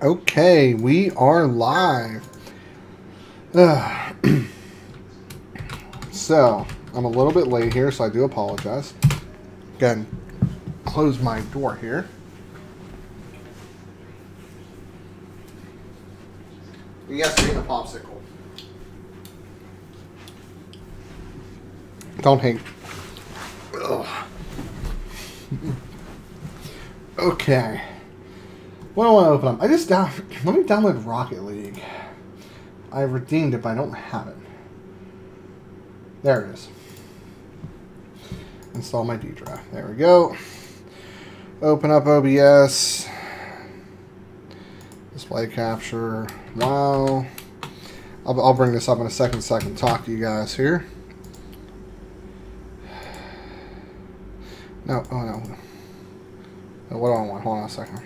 Okay, we are live. So, I'm a little bit late here, so I do apologize. Again, close my door here. Yes, I need a popsicle. Don't hate. Ugh. Okay. What do I want to open up? Let me download Rocket League. I redeemed it, but I don't have it. There it is. Install my D drive. There we go. Open up OBS. Display capture. Wow. I'll bring this up in a second so I can talk to you guys here. No, oh no. What do I want? Hold on a second.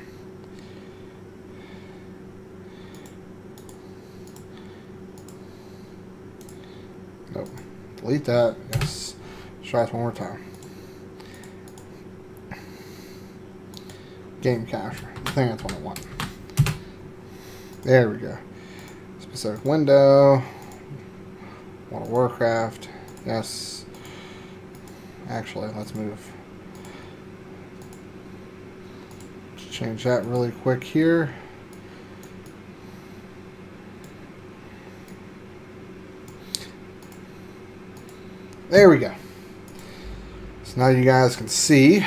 Nope. Delete that. Yes. Let's try this one more time. Game capture. I think that's what I want. There we go. Specific window. World of Warcraft. Yes. Actually, let's move. Let's change that really quick here. There we go. So now you guys can see.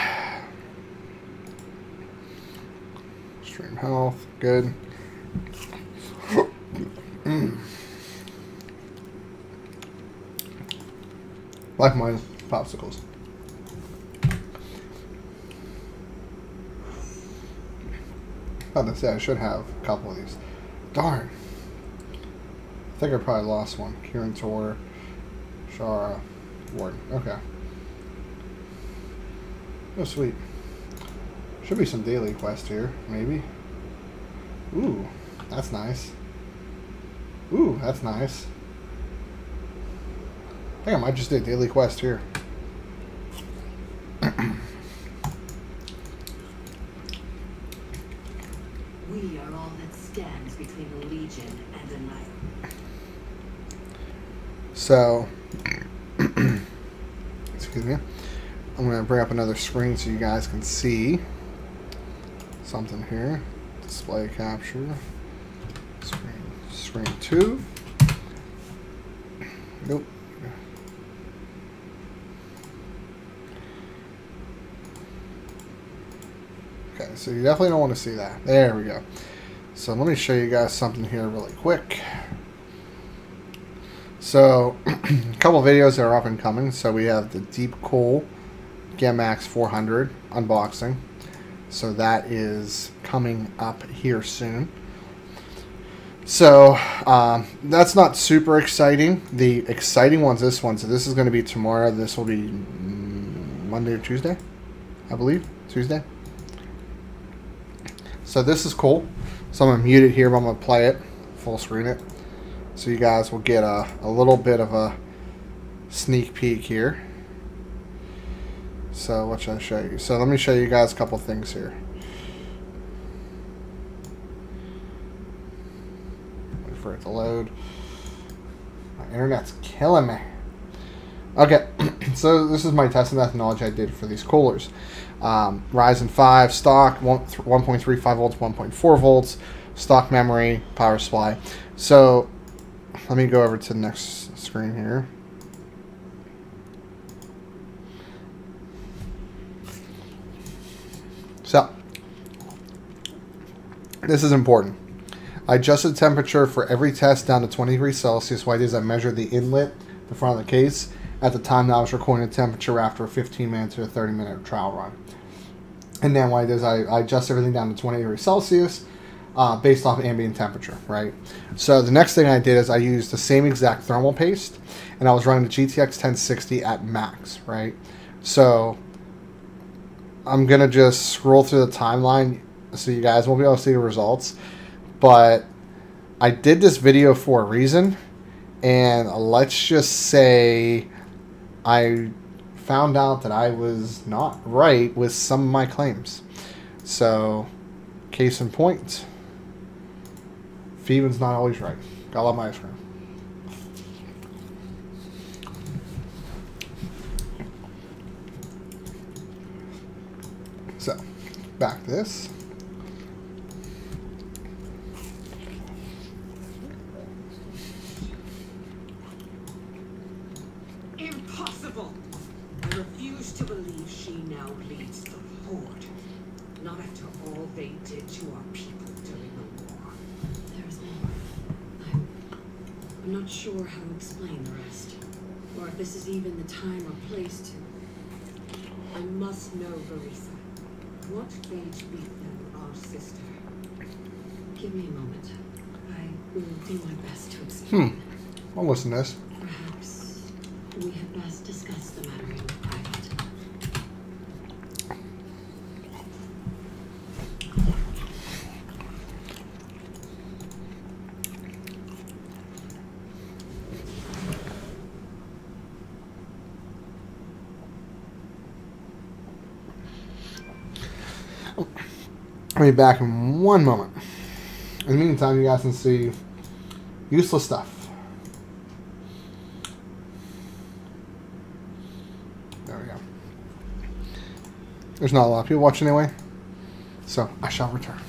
Stream health, good. Like my popsicles. I was about to say I should have a couple of these. Darn. I think I probably lost one. Kieran Tor, Shara. Warden. Okay. Oh, sweet. Should be some daily quest here, maybe. Ooh, that's nice. Ooh, that's nice. I think I might just do a daily quest here. We are all that stands between the Legion and a knight. So, excuse me. I'm going to bring up another screen so you guys can see something here. Display capture. Screen 2. Nope. Okay, so you definitely don't want to see that. There we go. So let me show you guys something here really quick. So, a couple videos that are up and coming. So we have the Deep Cool Gemax 400 unboxing. So that is coming up here soon. So, that's not super exciting. The exciting one's this one. So this is going to be tomorrow. This will be Monday or Tuesday, I believe. Tuesday. So this is cool. So I'm going to mute it here, but I'm going to play it, full screen it. So you guys will get a little bit of a sneak peek here. So what should I show you? So let me show you guys a couple things here. Wait for it to load. My internet's killing me. Okay, so this is my testing methodology I did for these coolers. Ryzen 5 stock, 1.35 volts, 1.4 volts, stock memory, power supply. So let me go over to the next screen here. So, this is important. I adjusted the temperature for every test down to 20 degrees Celsius. What I did is I measured the inlet, the front of the case, at the time that I was recording the temperature after a 15-minute to a 30-minute trial run. And then what I did is I adjust everything down to 20 degrees Celsius based off ambient temperature, right? So the next thing I did is I used the same exact thermal paste, and I was running the GTX 1060 at max, right? So I'm going to just scroll through the timeline so you guys won't be able to see the results. But I did this video for a reason, and let's just say I found out that I was not right with some of my claims. So, case in point, Feeding's not always right. Gotta love my ice cream. So, back this. Impossible! I refuse to believe she now leads the Horde. Not after all they did to our people during the war. There's more. I'm not sure how to explain the rest. Or if this is even the time or place to. I must know, Larissa. What fate befell our sister? Give me a moment. I will do my best to explain. I'll listen to this. Perhaps we had best discuss the matter in private. I'll be back in one moment. In the meantime, you guys can see useless stuff. There we go. There's not a lot of people watching anyway, so I shall return.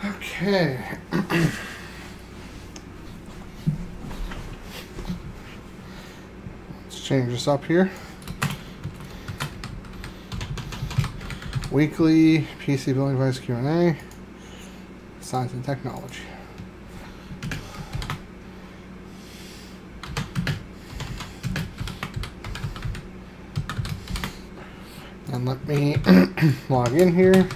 Okay. Let's change this up here. Weekly PC Building Device Q&A. Science and Technology. And let me log in here.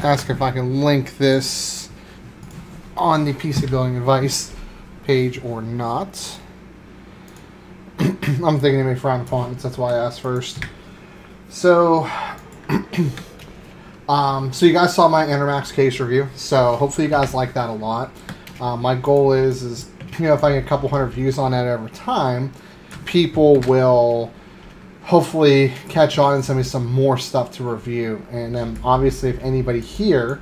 Ask if I can link this on the PC Building Advice page or not. I'm thinking it may frown upon it, so that's why I asked first. So, so you guys saw my Intermax case review, so hopefully you guys like that a lot. My goal is you know, if I get a couple hundred views on that over time, people will hopefully catch on and send me some more stuff to review. And then obviously if anybody here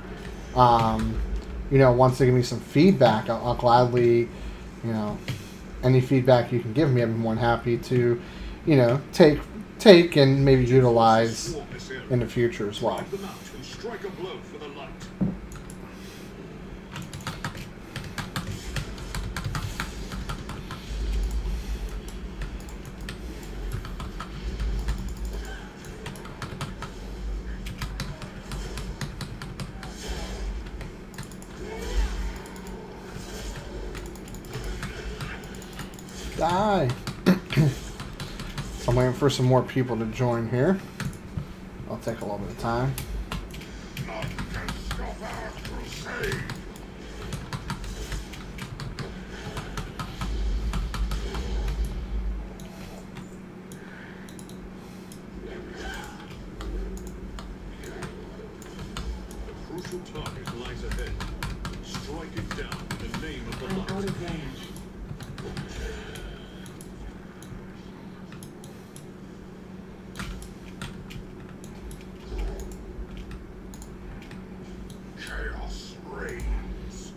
you know, wants to give me some feedback, I'll gladly, you know, any feedback you can give me, I'd be more than happy to, you know, take and maybe utilize in the future as well. Die. So I'm waiting for some more people to join here. I'll take a little bit of time. None can stop our crusade. A crucial target lies ahead. Strike it down in the name of the I'm light. out of range. Chaos reigns.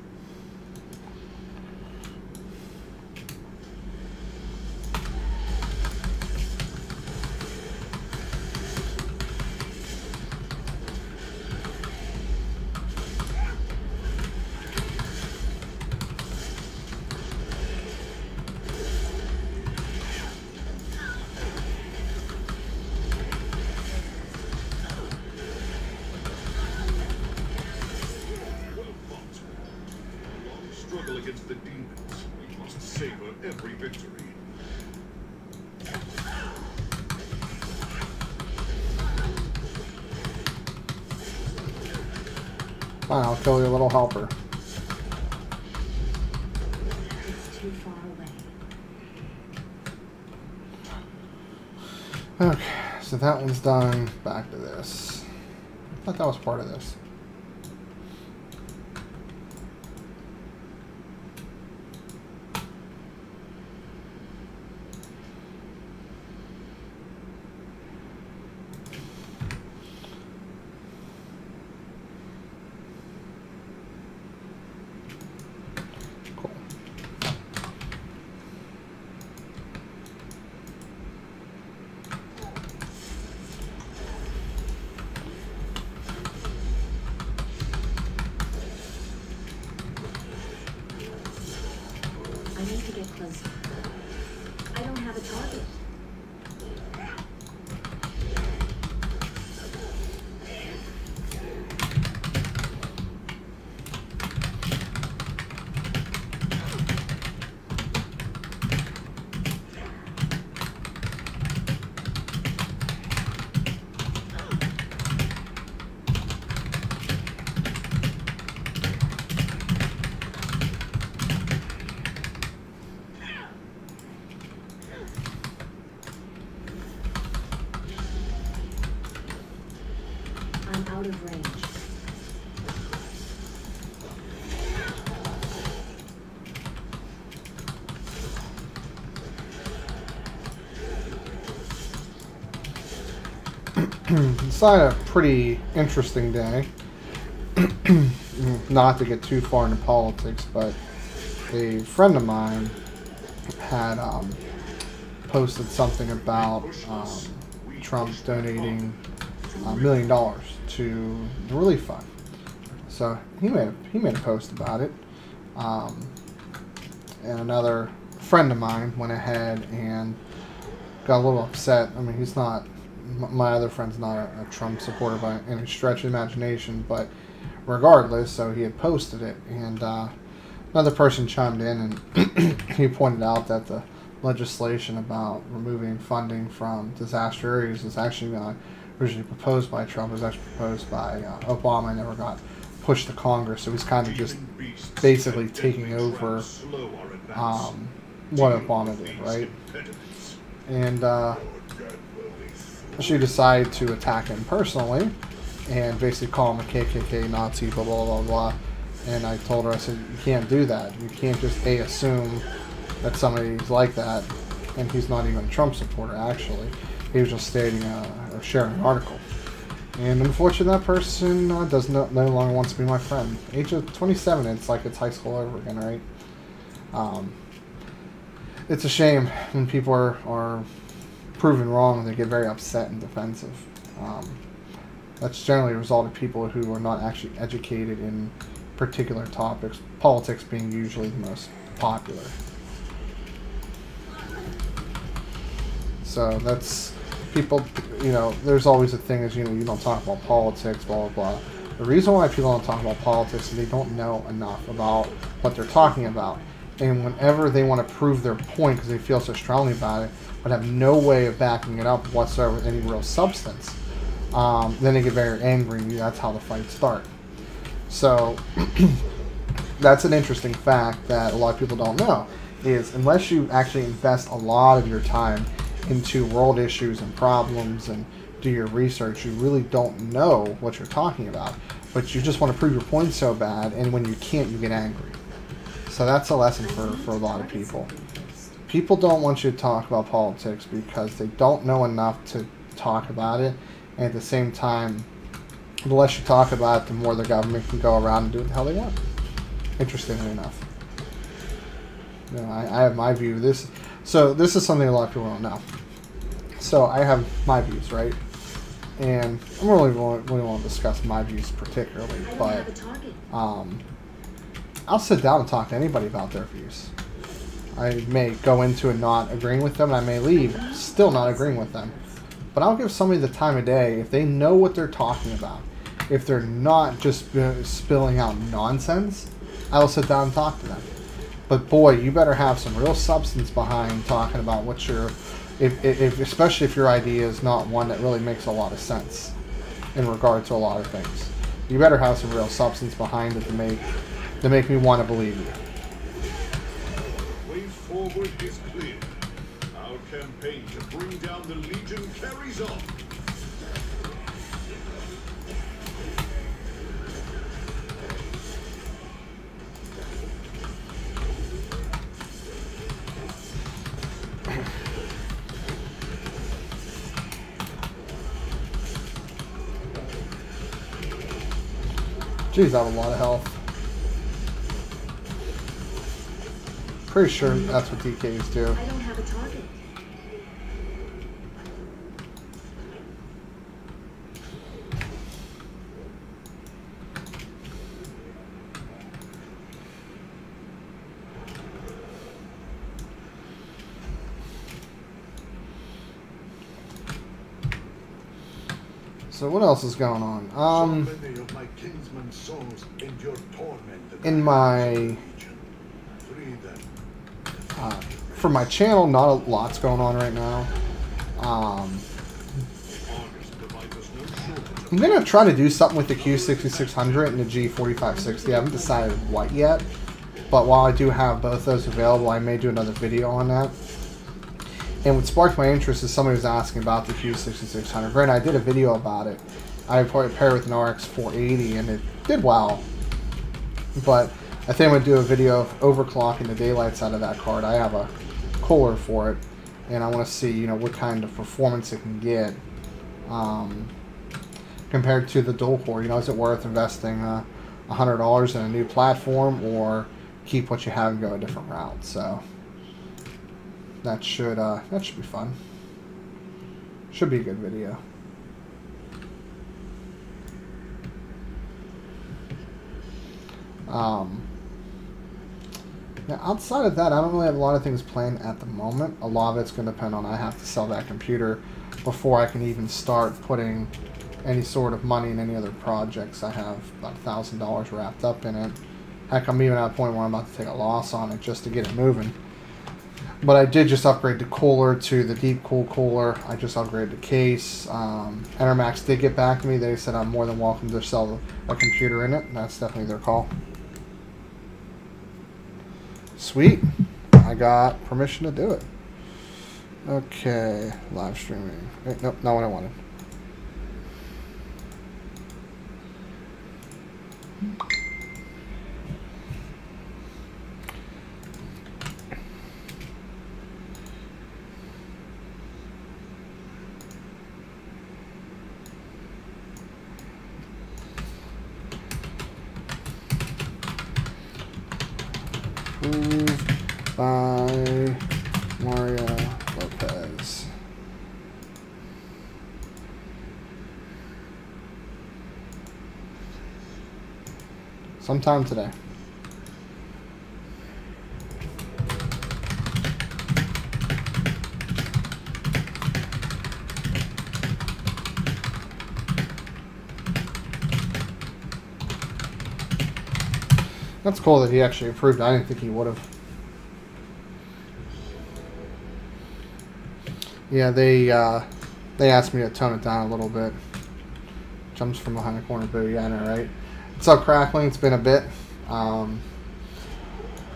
Well fought. A long struggle against the demons. We must savor every victory. Fine, I'll kill your little helper. It's too far away. Okay, so that one's done. Back to this. I thought that was part of this. Cool. I need to get closer. I don't have a target. I'm out of range. It's not a pretty interesting day. Not to get too far into politics, but a friend of mine had posted something about Trump donating $1 million to the relief fund. So he made a post about it, and another friend of mine went ahead and got a little upset. I mean, he's not. My other friend's not a Trump supporter by any stretch of imagination, but regardless, so he had posted it, and another person chimed in and he pointed out that the legislation about removing funding from disaster areas is actually not originally proposed by Trump. It was actually proposed by Obama and never got pushed to Congress, so he's kind of just basically taking over what Obama did, right? And she decided to attack him personally and basically call him a KKK Nazi, blah, blah, blah, blah. And I told her, I said, you can't do that. You can't just, assume that somebody's like that. And he's not even a Trump supporter, actually. He was just stating or sharing an article. And unfortunately, that person no longer wants to be my friend. Age of 27, it's like it's high school over again, right? It's a shame when people are proven wrong, they get very upset and defensive. That's generally a result of people who are not actually educated in particular topics, politics being usually the most popular. So that's people, there's always a thing is, you don't talk about politics, blah, blah, blah. The reason why people don't talk about politics is they don't know enough about what they're talking about. And whenever they want to prove their point because they feel so strongly about it, but have no way of backing it up whatsoever with any real substance, then they get very angry. That's how the fights start. So that's an interesting fact that a lot of people don't know, is unless you actually invest a lot of your time into world issues and problems and do your research, you really don't know what you're talking about. But you just want to prove your point so bad, and when you can't, you get angry. So that's a lesson for a lot of people. People don't want you to talk about politics because they don't know enough to talk about it. And at the same time, the less you talk about it, the more the government can go around and do what the hell they want. Interestingly enough. You know, I have my view. So this is something a lot of people don't know. So I have my views, right? And I'm really won't discuss my views particularly, but I'll sit down and talk to anybody about their views. I may go into it not agreeing with them, and I may leave still not agreeing with them. But I'll give somebody the time of day if they know what they're talking about. If they're not just spilling out nonsense, I will sit down and talk to them. But boy, you better have some real substance behind talking about what your, especially if your idea is not one that really makes a lot of sense in regard to a lot of things. You better have some real substance behind it to make me want to believe you. The way forward is clear. Our campaign to bring down the Legion carries on. Jeez, I have a lot of health. Pretty sure that's what DKs do. I don't have a target. So what else is going on? So many of my kinsmen's souls endured torment In my for my channel, not a lot's going on right now. I'm gonna try to do something with the Q6600 and the G4560. I haven't decided what yet, but while I do have both those available, I may do another video on that. And what sparked my interest is somebody was asking about the Q6600. Granted, I did a video about it. I paired it with an RX 480, and it did well. But I think I'm going to do a video of overclocking the daylights out of that card. I have a cooler for it, and I want to see, you know, what kind of performance it can get compared to the dual core. You know, is it worth investing $100 in a new platform, or keep what you have and go a different route? So that should be fun. Should be a good video. Now outside of that, I don't really have a lot of things planned at the moment. A lot of it's going to depend on I have to sell that computer before I can even start putting any sort of money in any other projects. I have about $1,000 wrapped up in it. Heck, I'm even at a point where I'm about to take a loss on it just to get it moving. But I did just upgrade the cooler to the deep cool cooler. I just upgraded the case. Enermax did get back to me. They said I'm more than welcome to sell a computer in it. And that's definitely their call. Sweet. I got permission to do it. Okay. Live streaming. Wait, nope, not what I wanted. Approved by Mario Lopez. Sometime today. That's cool that he actually approved. I didn't think he would have. Yeah, they asked me to tone it down a little bit. Jumps from behind the corner, but yeah, I know, right? What's up, Crackling? It's been a bit.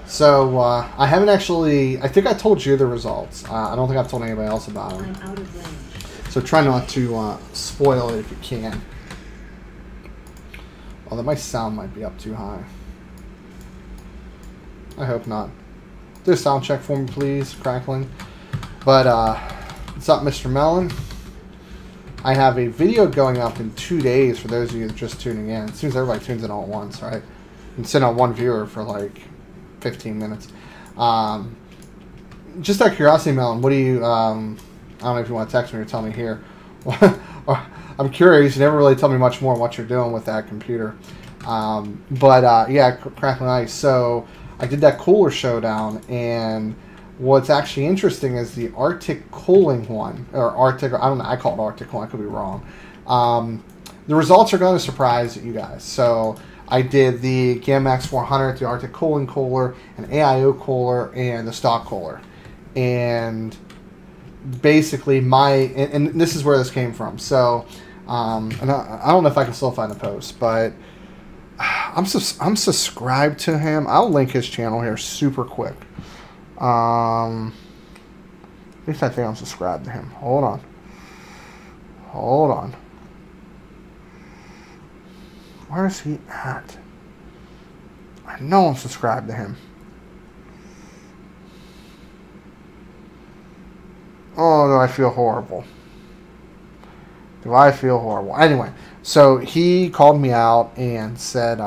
So I haven't actually. I think I told you the results. I don't think I've told anybody else about them. I'm out of range. So try not to spoil it if you can. Although my sound might be up too high. I hope not. Do a sound check for me, please, Crackling. But what's up, Mr. Mellon? I have a video going up in 2 days for those of you that are just tuning in. It seems everybody tunes in all at once, right? And send out one viewer for like 15 minutes. Just out of curiosity, Melon, what do you, I don't know if you want to text me or tell me here. I'm curious. You never really tell me much more what you're doing with that computer. Yeah, Crackling Ice. So I did that cooler showdown, and what's actually interesting is the Arctic cooling one, or Arctic, I don't know, I call it Arctic cooling, I could be wrong. The results are going to surprise you guys. So I did the Gamma X400, the Arctic cooling cooler, an AIO cooler, and the stock cooler. And basically and this is where this came from. So, and I don't know if I can still find the post, but I'm subscribed to him. I'll link his channel here super quick. At least I think I'm subscribed to him. Hold on. Where is he at? I know I'm subscribed to him. Oh, do I feel horrible? Anyway, so he called me out and said,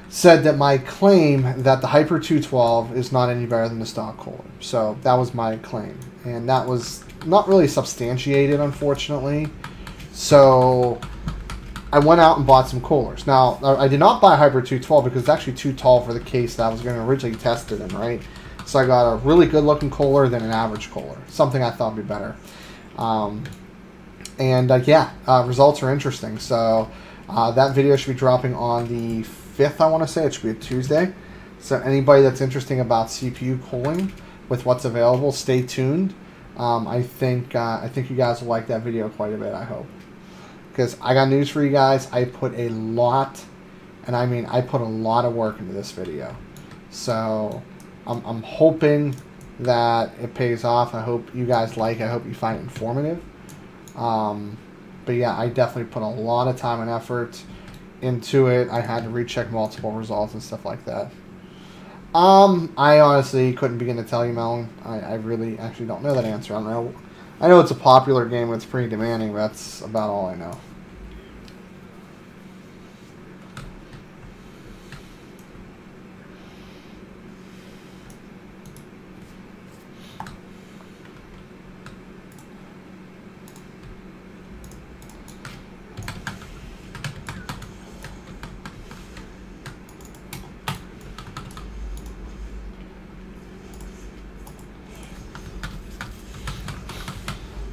said that my claim that the Hyper 212 is not any better than the stock cooler. So that was my claim. And that was not really substantiated, unfortunately. So I went out and bought some coolers. Now, I did not buy a Hyper 212 because it's actually too tall for the case that I was going to originally test it in, right? So I got a really good-looking cooler than an average cooler. Something I thought would be better. Results are interesting. So that video should be dropping on the 5th, I want to say. It should be a Tuesday. So anybody that's interested about CPU cooling with what's available, stay tuned. I think you guys will like that video quite a bit, I hope. Because I got news for you guys. I put a lot, and I mean I put a lot of work into this video. So I'm hoping that it pays off. I hope you guys like it. I hope you find it informative. But yeah, I definitely put a lot of time and effort into it. I had to recheck multiple results and stuff like that. I honestly couldn't begin to tell you, Melon. I really actually don't know that answer. I don't know. I know it's a popular game and it's pretty demanding, but that's about all I know.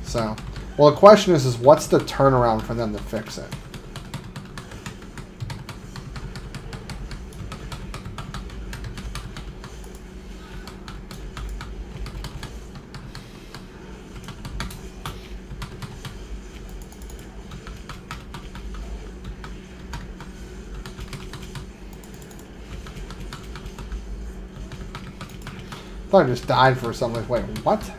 So, well, the question is what's the turnaround for them to fix it? I thought I just died for something. Wait, what?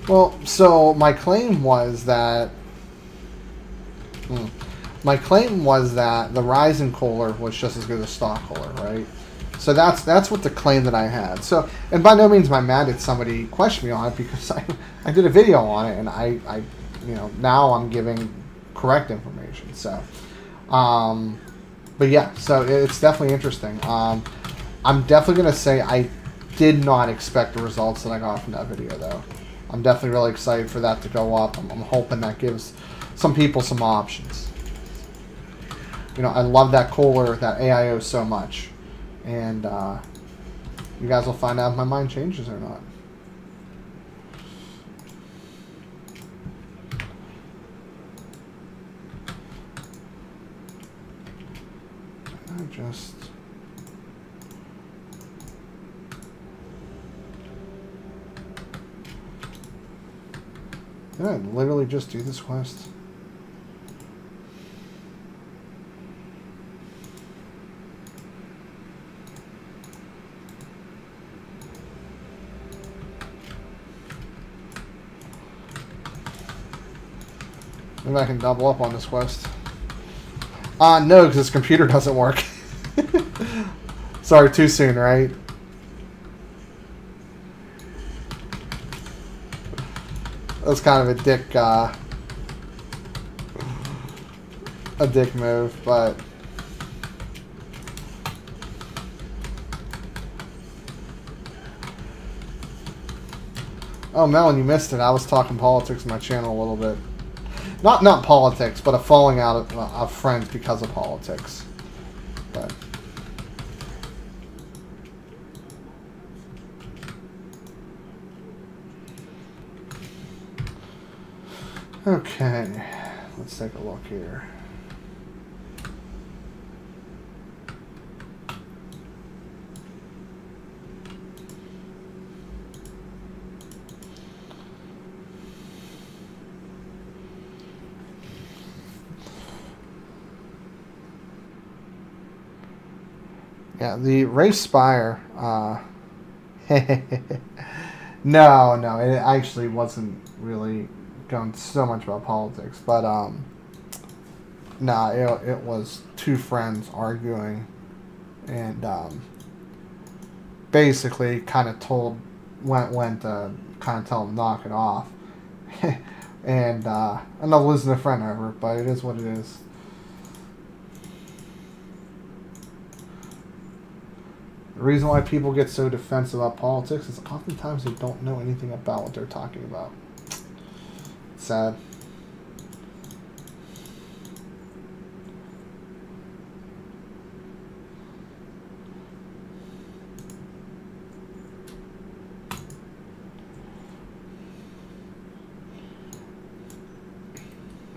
Well, so my claim was that the Ryzen cooler was just as good as a stock cooler, right? So that's what the claim that I had. So, and by no means am I mad at somebody questioned me on it because I did a video on it and I now I'm giving correct information. So, But yeah, so it's definitely interesting. I'm definitely going to say I did not expect the results that I got from that video, though. I'm definitely really excited for that to go up. I'm hoping that gives some people some options. You know, I love that cooler, that AIO so much. And you guys will find out if my mind changes or not. Did I literally just do this quest? Maybe I can double up on this quest. No, because this computer doesn't work. Sorry, too soon, right? That was kind of a dick move, but oh, Melon, you missed it. I was talking politics on my channel a little bit. Not politics, but a falling out of friends because of politics. But okay, let's take a look here. Yeah, the Race Spire, no, it actually wasn't really going so much about politics, but, it was two friends arguing, and, basically kind of went to kind of tell them knock it off, and, I'm not losing a friend over it, but it is what it is. The reason why people get so defensive about politics is oftentimes they don't know anything about what they're talking about. It's sad.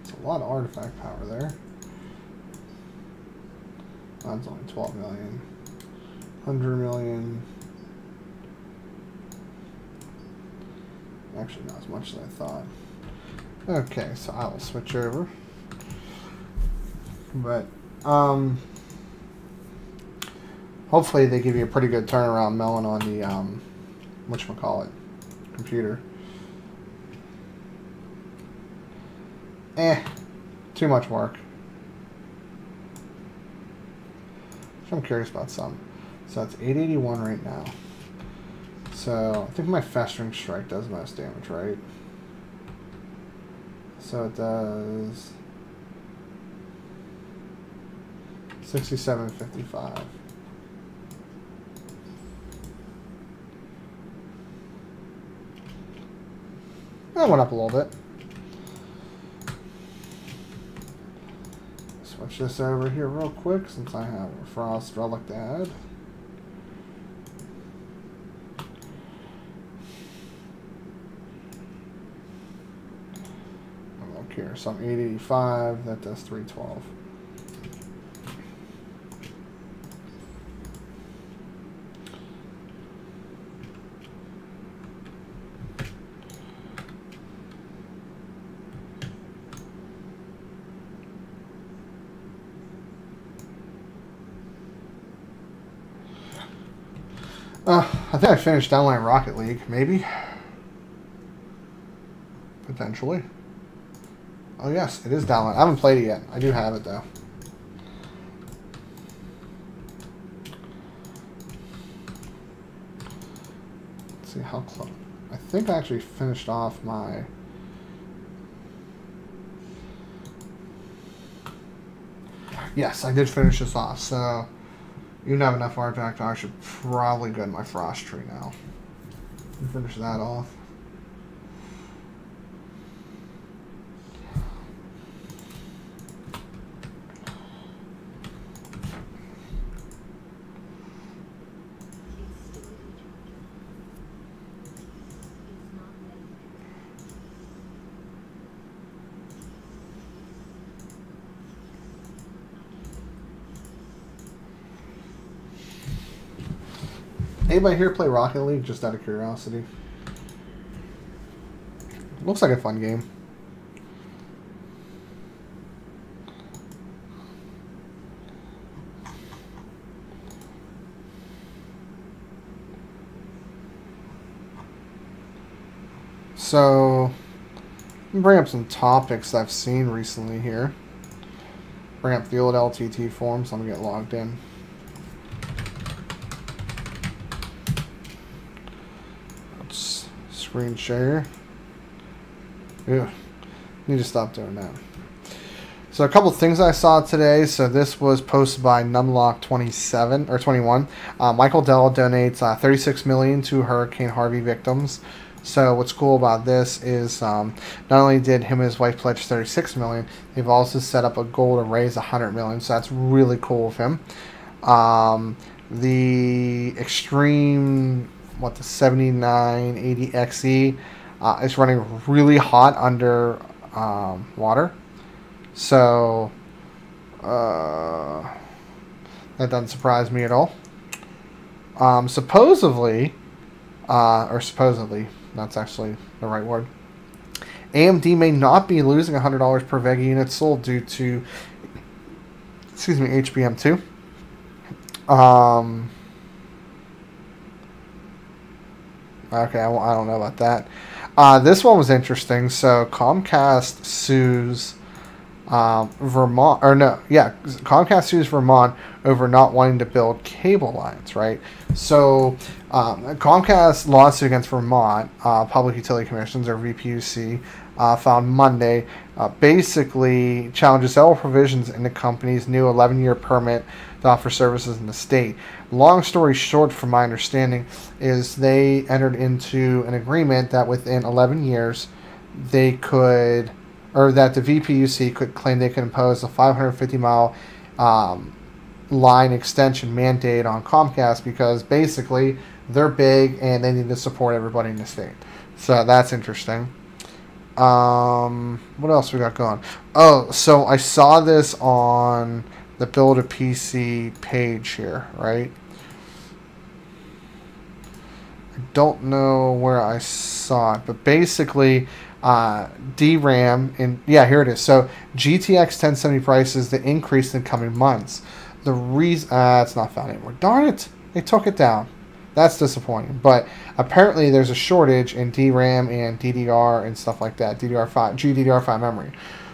It's a lot of artifact power there. That's only 12 million. 100 million. Actually, not as much as I thought. Okay, so I will switch over. But, hopefully they give you a pretty good turnaround, Melon, on the, whatchamacallit, computer. Too much work. I'm curious about some. So that's 881 right now. So I think my Festering Strike does most damage, right? So it does 67.55. That went up a little bit. Switch this over here real quick since I have a Frost Relic to add. Here, so I'm 885, that does 312. I think I finished Downline Rocket League, maybe. Potentially. Oh yes, it is downloaded. I haven't played it yet. I do have it though. Let's see how close. I think I actually finished off my. Yes, I did finish this off, so you have enough artifact. I should probably go to my frost tree now and finish that off. Anybody here play Rocket League, just out of curiosity? Looks like a fun game. So, bring up some topics I've seen recently here. Bring up the old LTT forums. I'm going to get logged in. Let's screen share. Ew. Need to stop doing that. So a couple things I saw today. So this was posted by Numlock27 or 21. Michael Dell donates $36 million to Hurricane Harvey victims. So what's cool about this is not only did him and his wife pledge $36 million, they've also set up a goal to raise $100 million. So that's really cool of him. The Extreme, the 7980XE is running really hot under water. So that doesn't surprise me at all. Supposedly, that's actually the right word, AMD may not be losing $100 per Vega unit sold due to, HBM2. Okay, I don't know about that. This one was interesting. So Comcast sues Comcast sues Vermont over not wanting to build cable lines, right? So Comcast lawsuit against Vermont Public Utility Commissions, or VPUC, found Monday basically challenges several provisions in the company's new 11-year permit to offer services in the state. Long story short, from my understanding, is they entered into an agreement that within 11 years they could, or that the VPUC could claim they could impose a 550-mile line extension mandate on Comcast because basically they're big and they need to support everybody in the state. So that's interesting. What else we got going? Oh, so I saw this on the Build a PC page here, right? I don't know where I saw it, but basically DRAM, and yeah, here it is. So GTX 1070 prices to increase in coming months. The reason it's not found anymore. Darn it, they took it down. That's disappointing. But apparently there's a shortage in DRAM and DDR and stuff like that. GDDR5 memory.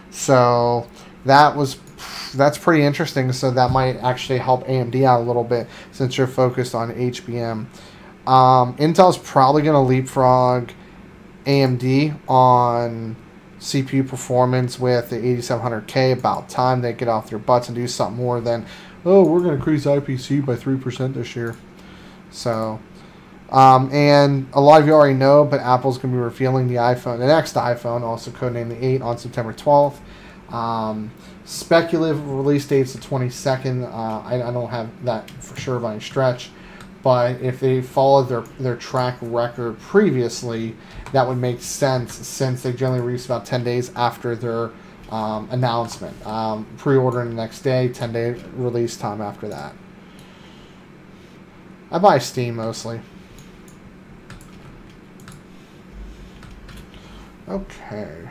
So that's pretty interesting. So that might actually help AMD out a little bit since you're focused on HBM. Intel's probably going to leapfrog AMD on CPU performance with the 8700K. About time they get off their butts and do something more than, oh, we're going to increase IPC by 3% this year. So, and a lot of you already know, but Apple's going to be revealing the next iPhone, also codenamed the 8, on September 12th. Speculative release date's the 22nd. I don't have that for sure by any stretch. But if they followed their track record previously, that would make sense since they generally release about 10 days after their announcement. Pre-ordering the next day, 10-day release time after that. I buy Steam mostly. Okay.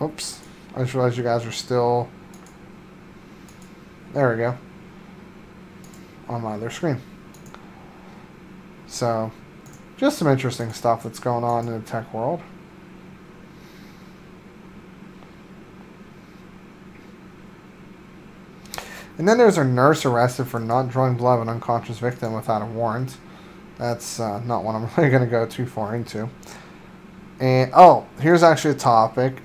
Oops. I just realized you guys are still... There we go. On my other screen. So, just some interesting stuff that's going on in the tech world. And then there's a nurse arrested for not drawing blood of an unconscious victim without a warrant. That's not one I'm really going to go too far into. And oh, here's actually a topic.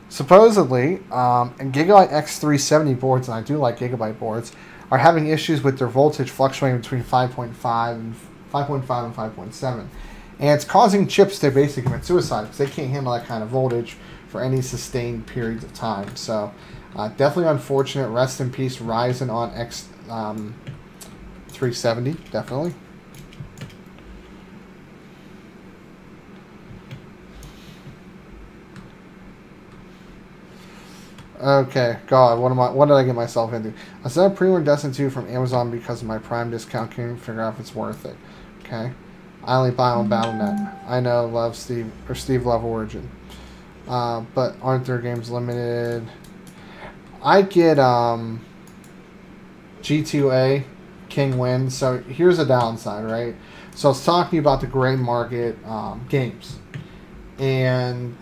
Supposedly, Gigabyte X370 boards, and I do like Gigabyte boards, are having issues with their voltage fluctuating between 5.5 and 5.7. And it's causing chips to basically commit suicide because they can't handle that kind of voltage for any sustained periods of time. So, definitely unfortunate. Rest in peace, Ryzen on X370, definitely. Okay, God, what did I get myself into? I set up pre-order Destiny 2 from Amazon because of my Prime discount. Can't figure out if it's worth it. Okay, I only buy on Battle.net. I know, love Steve love Origin, but aren't their games limited? I get G2A King wins. So here's a downside, right? So I was talking about the gray market games, and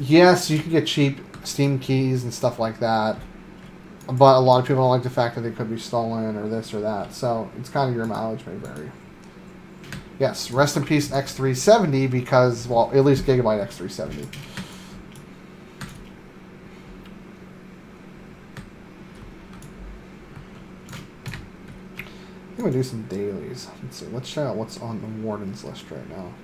yes, you can get cheap Steam keys and stuff like that, but a lot of people don't like the fact that they could be stolen or this or that, so it's kind of your mileage may vary. Yes, rest in peace X370 because, well, at least Gigabyte X370. I'm going to do some dailies. Let's see, let's check out what's on the Warden's list right now.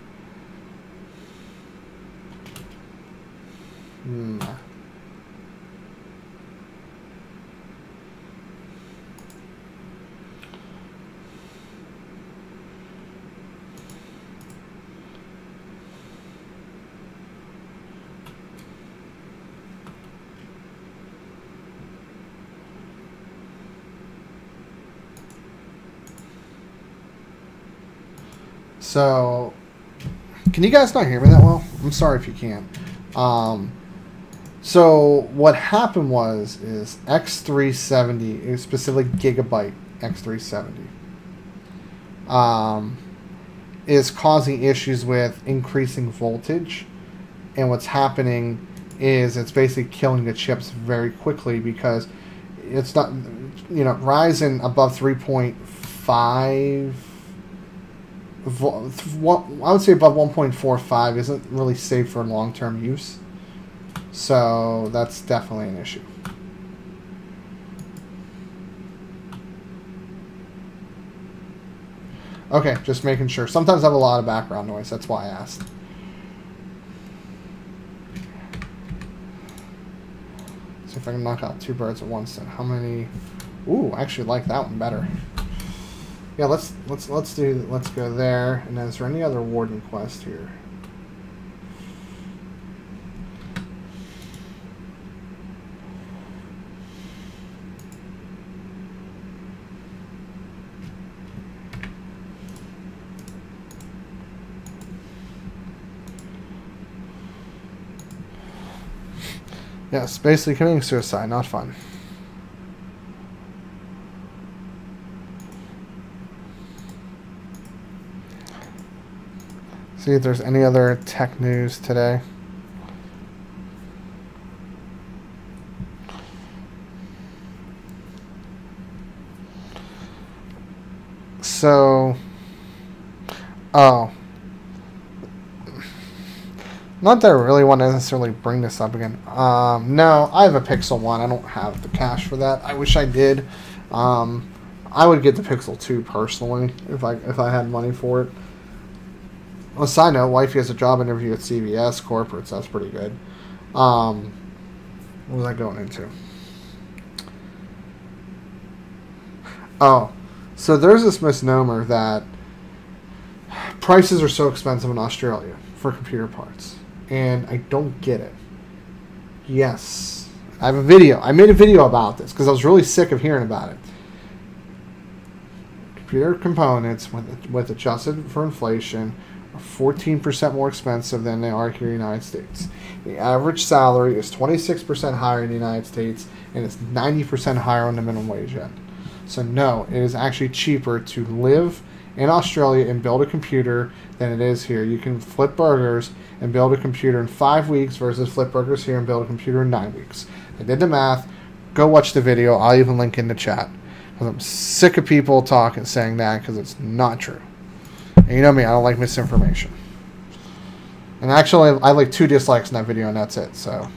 So, can you guys not hear me that well? I'm sorry if you can't. So what happened is X370, specifically Gigabyte X370, is causing issues with increasing voltage, and what's happening is it's basically killing the chips very quickly because it's not, Ryzen above 3.5. I would say above 1.45 isn't really safe for long-term use. So that's definitely an issue. Okay, just making sure. Sometimes I have a lot of background noise. That's why I asked. See if I can knock out two birds at once. Then how many? Ooh, I actually like that one better. Yeah, let's go there. And then is there any other Warden quest here? Yes, basically committing suicide, not fun. See if there's any other tech news today. So, oh. Not that I really want to necessarily bring this up again. No, I have a Pixel 1. I don't have the cash for that. I wish I did. I would get the Pixel 2 personally if I had money for it. On a side note, wifey has a job interview at CVS corporate, so that's pretty good. What was I going into? Oh, so there's this misnomer that prices are so expensive in Australia for computer parts. And I don't get it. Yes. I have a video. I made a video about this because I was really sick of hearing about it. Computer components, with adjusted for inflation, are 14% more expensive than they are here in the United States. The average salary is 26% higher in the United States, and it's 90% higher on the minimum wage end. So no, it is actually cheaper to live in Australia and build a computer than it is here. You can flip burgers and build a computer in 5 weeks versus flip burgers here and build a computer in 9 weeks. I did the math. Go watch the video. I'll even link in the chat. Because I'm sick of people talking, saying that, because it's not true. And you know me, I don't like misinformation. And actually, I like 2 dislikes in that video, and that's it. So,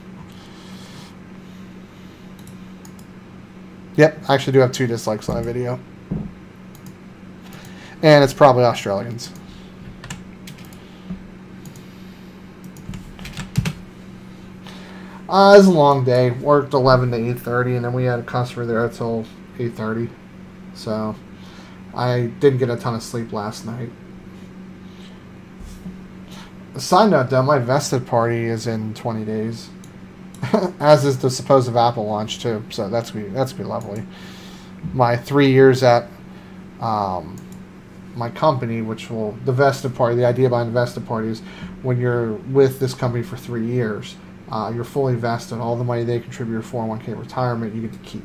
yep, I actually do have 2 dislikes on that video. And it's probably Australians. It was a long day. Worked 11 to 8:30, and then we had a customer there until 8:30. So I didn't get a ton of sleep last night. A side note, though, my vested party is in 20 days, as is the supposed Apple launch too. So that's be lovely. My 3 years at my company, which will the vested party. The idea behind the vested party is when you're with this company for 3 years. You're fully vested. All the money they contribute your 401k retirement, you get to keep.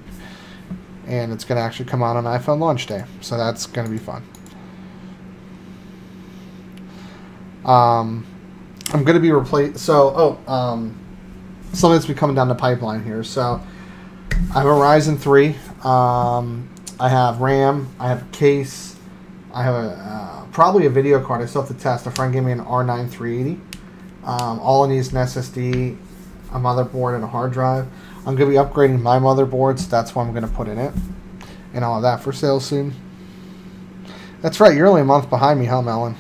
And it's going to actually come out on iPhone launch day. So that's going to be fun. I'm going to be replaced. So, something that's been coming down the pipeline here. So, I have a Ryzen 3. I have RAM. I have a case. I have probably a video card. I still have to test. A friend gave me an R9 380. All it needs is an SSD, a motherboard, and a hard drive. I'm going to be upgrading my motherboard, so that's what I'm going to put in it. And I'll have that for sale soon. That's right, you're only a month behind me, huh, Melon?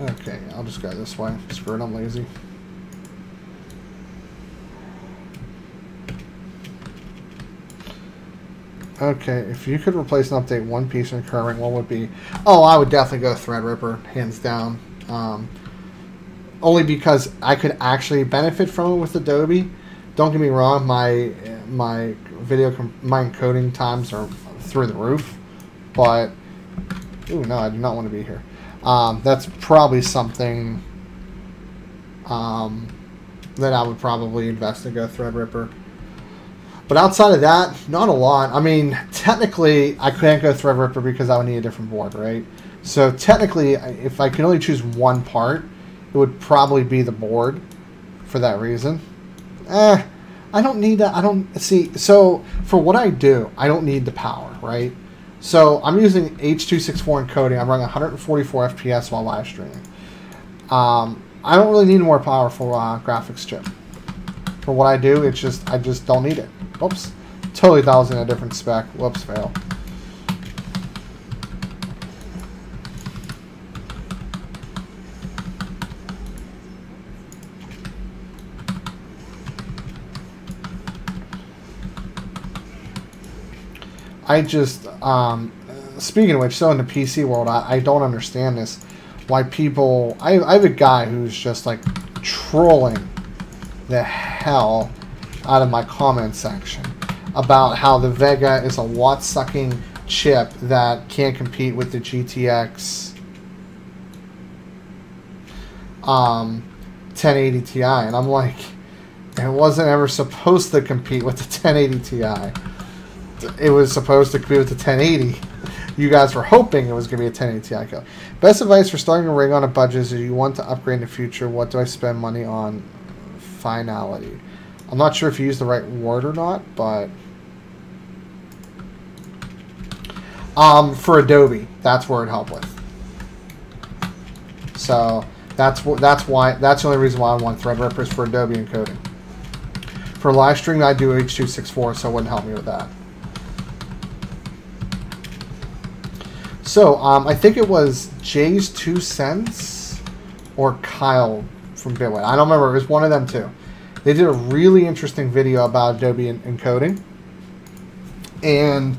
Okay, I'll just go this way. Screw it, I'm lazy. Okay, if you could replace and update one piece in your current ring, what would it be? Oh, I would definitely go Threadripper, hands down. Only because I could actually benefit from it with Adobe. Don't get me wrong, my encoding times are through the roof, but ooh, no, I do not want to be here. That's probably something that I would probably invest in, go Threadripper. But outside of that, not a lot. I mean, technically, I can't go Threadripper because I would need a different board, right? So technically, if I could only choose one part, it would probably be the board for that reason. I don't need that. I don't see. So for what I do, I don't need the power, right? So I'm using H.264 encoding. I'm running 144 FPS while live streaming. I don't really need a more powerful graphics chip. For what I do, it's just I just don't need it. Oops. Totally thought I was in a different spec. Whoops, fail. I just, speaking of which, so in the PC world, I don't understand this. Why people, I have a guy who's just like trolling the hell out of my comment section about how the Vega is a watt-sucking chip that can't compete with the GTX 1080 Ti. And I'm like, it wasn't ever supposed to compete with the 1080 Ti. It was supposed to compete with the 1080. You guys were hoping it was going to be a 1080 Ti kill. Best advice for starting a rig on a budget is if you want to upgrade in the future, what do I spend money on? Finality. I'm not sure if you used the right word or not, but for Adobe, that's where it helped with. So that's the only reason why I want Threadripper is for Adobe encoding. For live streaming, I do H.264, so it wouldn't help me with that. So I think it was Jay's 2 cents or Kyle from Bitway. I don't remember. It was one of them two. They did a really interesting video about Adobe encoding. And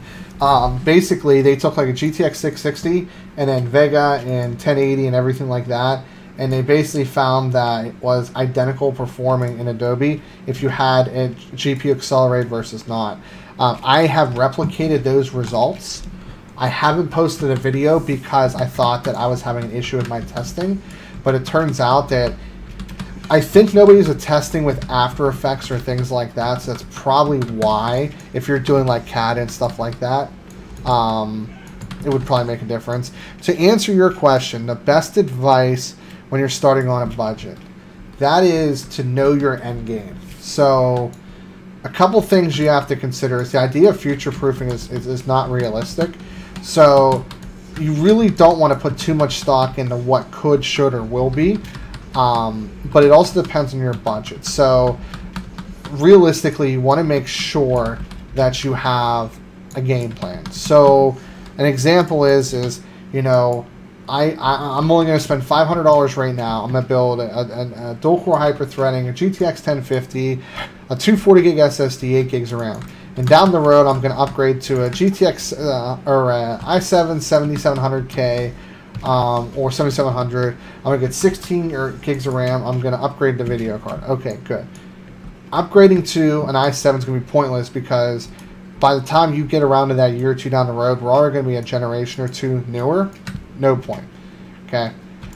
basically, they took like a GTX 660 and then Vega and 1080 and everything like that. And they basically found that it was identical performing in Adobe if you had a GPU accelerated versus not. I have replicated those results. I haven't posted a video because I thought that I was having an issue with my testing. But it turns out that I think nobody's attesting with After Effects or things like that, so that's probably why, if you're doing like CAD and stuff like that, it would probably make a difference. To answer your question, the best advice when you're starting on a budget, that is to know your end game. So a couple things you have to consider is the idea of future-proofing is not realistic. So you really don't want to put too much stock into what could, should, or will be. But it also depends on your budget. So realistically, you want to make sure that you have a game plan. So an example is you know, I'm only going to spend $500 right now. I'm going to build a dual-core hyper-threading, a GTX 1050, a 240 gig SSD, 8 gigs of RAM. And down the road, I'm going to upgrade to a GTX or a i7 7700K or 7700. I'm going to get 16 gigs of RAM. I'm going to upgrade the video card. Okay, good. Upgrading to an i7 is going to be pointless because by the time you get around to that year or two down the road, we're already going to be a generation or two newer. No point. Okay?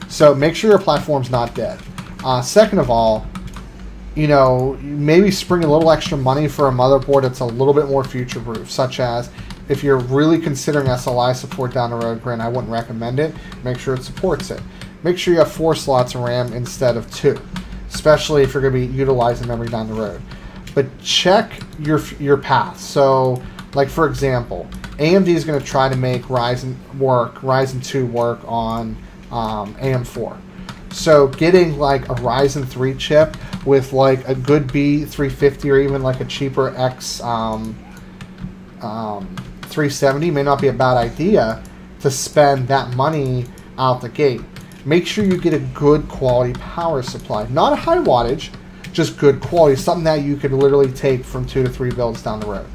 So make sure your platform's not dead. Second of all, you know, maybe spring a little extra money for a motherboard that's a little bit more future-proof, such as if you're really considering SLI support down the road, granted, I wouldn't recommend it. Make sure it supports it. Make sure you have 4 slots of RAM instead of 2, especially if you're going to be utilizing memory down the road. But check your path. So, like for example, AMD is going to try to make Ryzen 2 work on AM4. So getting like a Ryzen 3 chip with like a good B350 or even like a cheaper X 370 may not be a bad idea to spend that money out the gate. Make sure you get a good quality power supply. Not a high wattage, just good quality. Something that you could literally take from 2 to 3 builds down the road.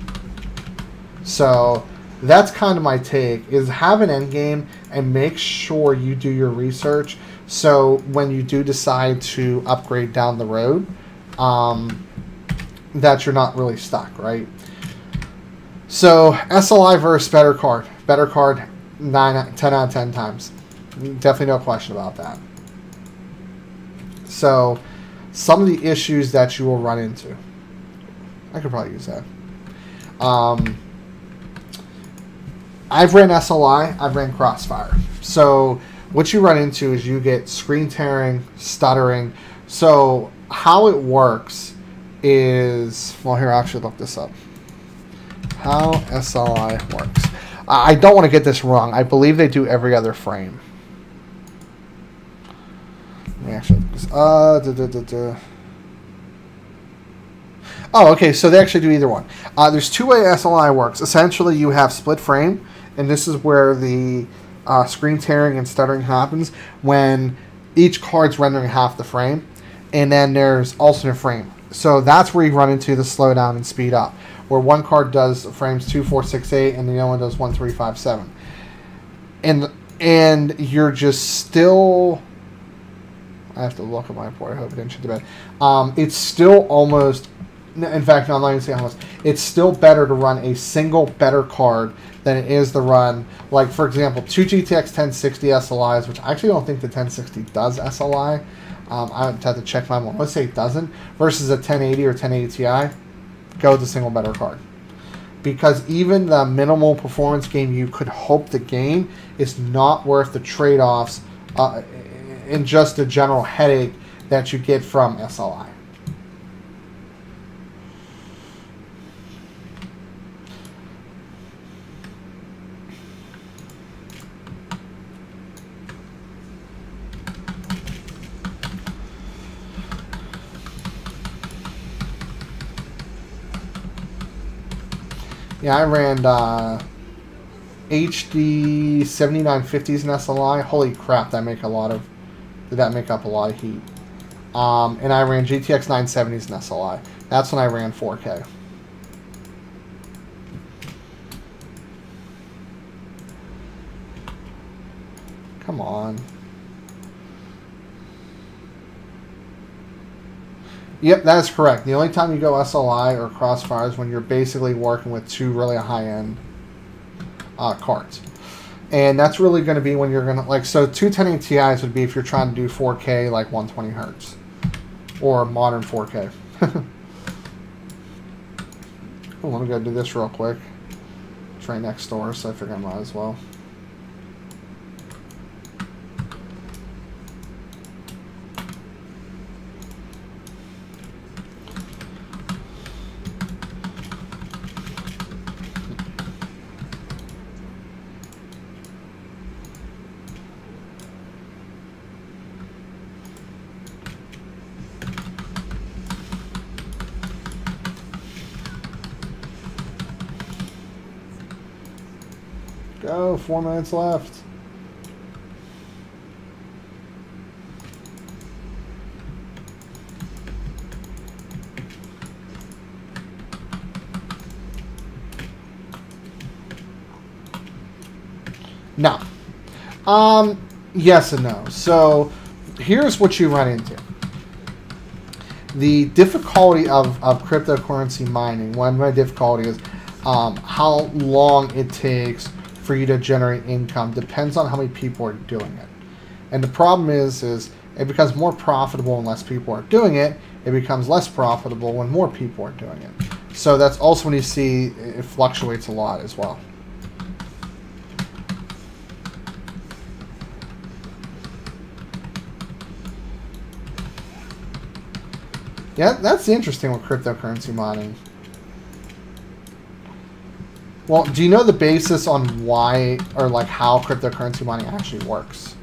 So that's kind of my take, is have an end game and make sure you do your research so when you do decide to upgrade down the road, that you're not really stuck, right? So SLI versus better card. Better card, 10 out of 10 times. Definitely no question about that. So some of the issues that you will run into. I could probably use that. I've ran SLI, I've ran Crossfire. So what you run into is you get screen tearing, stuttering. So how it works is, well, here, I'll actually look this up. How SLI works. I don't want to get this wrong. I believe they do every other frame. Let me actually look this. Oh, okay, so they actually do either one. There's 2 ways SLI works. Essentially, you have split frame, and this is where the screen tearing and stuttering happens when each card's rendering half the frame, and then there's alternate frame. So that's where you run into the slowdown and speed up, where one card does frames 2, 4, 6, 8, and the other one does 1, 3, 5, 7. And you're just still... I have to look at my report. I hope it didn't shit the bed. It's still almost... In fact, no, I'm not going to say almost. It's still better to run a single better card than it is to run, like, for example, 2 GTX 1060 SLIs, which I actually don't think the 1060 does SLI. I would have to check my one. Let's say it doesn't. Versus a 1080 or 1080 Ti. Go with the single better card. Because even the minimal performance gain you could hope to gain is not worth the trade-offs in just the general headache that you get from SLI. Yeah, I ran HD 7950s in SLI. Holy crap, did that make up a lot of heat. And I ran GTX 970s in SLI. That's when I ran 4K. Come on. Yep, that is correct. The only time you go SLI or Crossfire is when you're basically working with 2 really high-end cards. And that's really going to be when you're going to, like, so 2 1080 Ti's would be if you're trying to do 4K, like 120 hertz. or modern 4K. Oh, let me go do this real quick. It's right next door, so I figure I might as well. Go, 4 minutes left. No. Yes and no. So here's what you run into. The difficulty of cryptocurrency mining, one of the difficulty is how long it takes for you to generate income. Depends on how many people are doing it. And the problem is it becomes more profitable when less people are doing it. It becomes less profitable when more people are doing it. So that's also when you see it fluctuates a lot as well. Yeah, that's interesting with cryptocurrency mining. Well, do you know the basis on why or like how cryptocurrency mining actually works?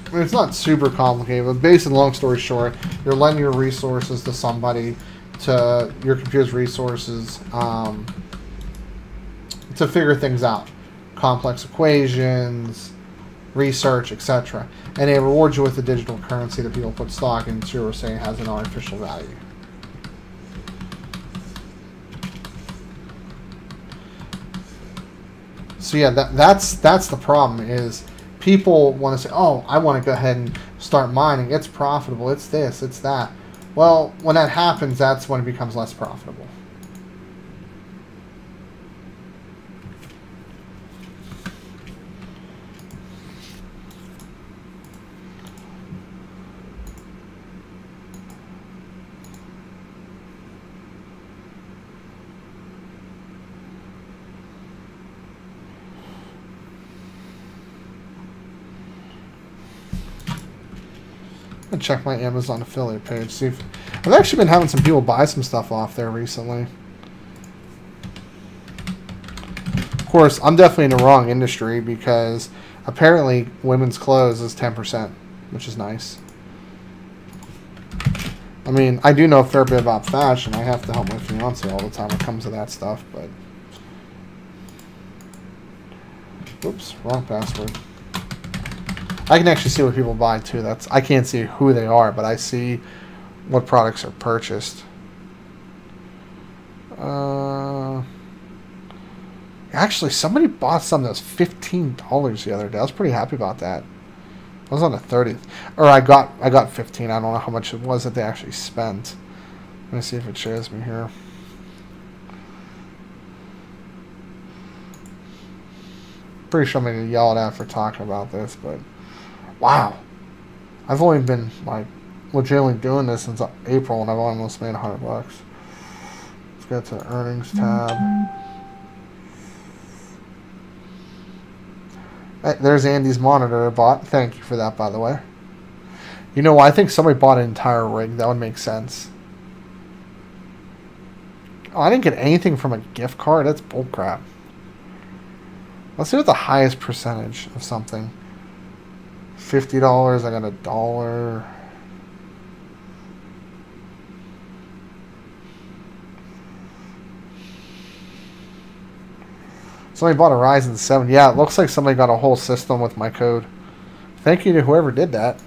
I mean, it's not super complicated, but basically, long story short, you're lending your resources to somebody, to your computer's resources, to figure things out. Complex equations, research, etc. And they reward you with a digital currency that people put stock into or say has an artificial value. So yeah, that's the problem is people want to say, oh, I want to go ahead and start mining. It's profitable. It's this. It's that. Well, when that happens, that's when it becomes less profitable. Check my Amazon affiliate page. See if I've actually been having some people buy some stuff off there recently. Of course, I'm definitely in the wrong industry because apparently women's clothes is 10%, which is nice. I mean, I do know a fair bit about fashion. I have to help my fiance all the time when it comes to that stuff, but oops, wrong password. I can actually see what people buy too. I can't see who they are, but I see what products are purchased. Actually, somebody bought something that was $15 the other day. I was pretty happy about that. I was on the 30th, or I got 15. I don't know how much it was that they actually spent. Let me see if it shows me here. Pretty sure I'm gonna yell it out for talking about this, but. Wow, I've only been like legitimately doing this since April, and I've almost made $100. Let's get to the earnings tab. Hey, there's Andy's monitor I bought. Thank you for that, by the way. You know, I think somebody bought an entire rig. That would make sense. Oh, I didn't get anything from a gift card. That's bullcrap. Let's see what the highest percentage of something. $50, I got $1. Somebody bought a Ryzen 7. Yeah, it looks like somebody got a whole system with my code. Thank you to whoever did that.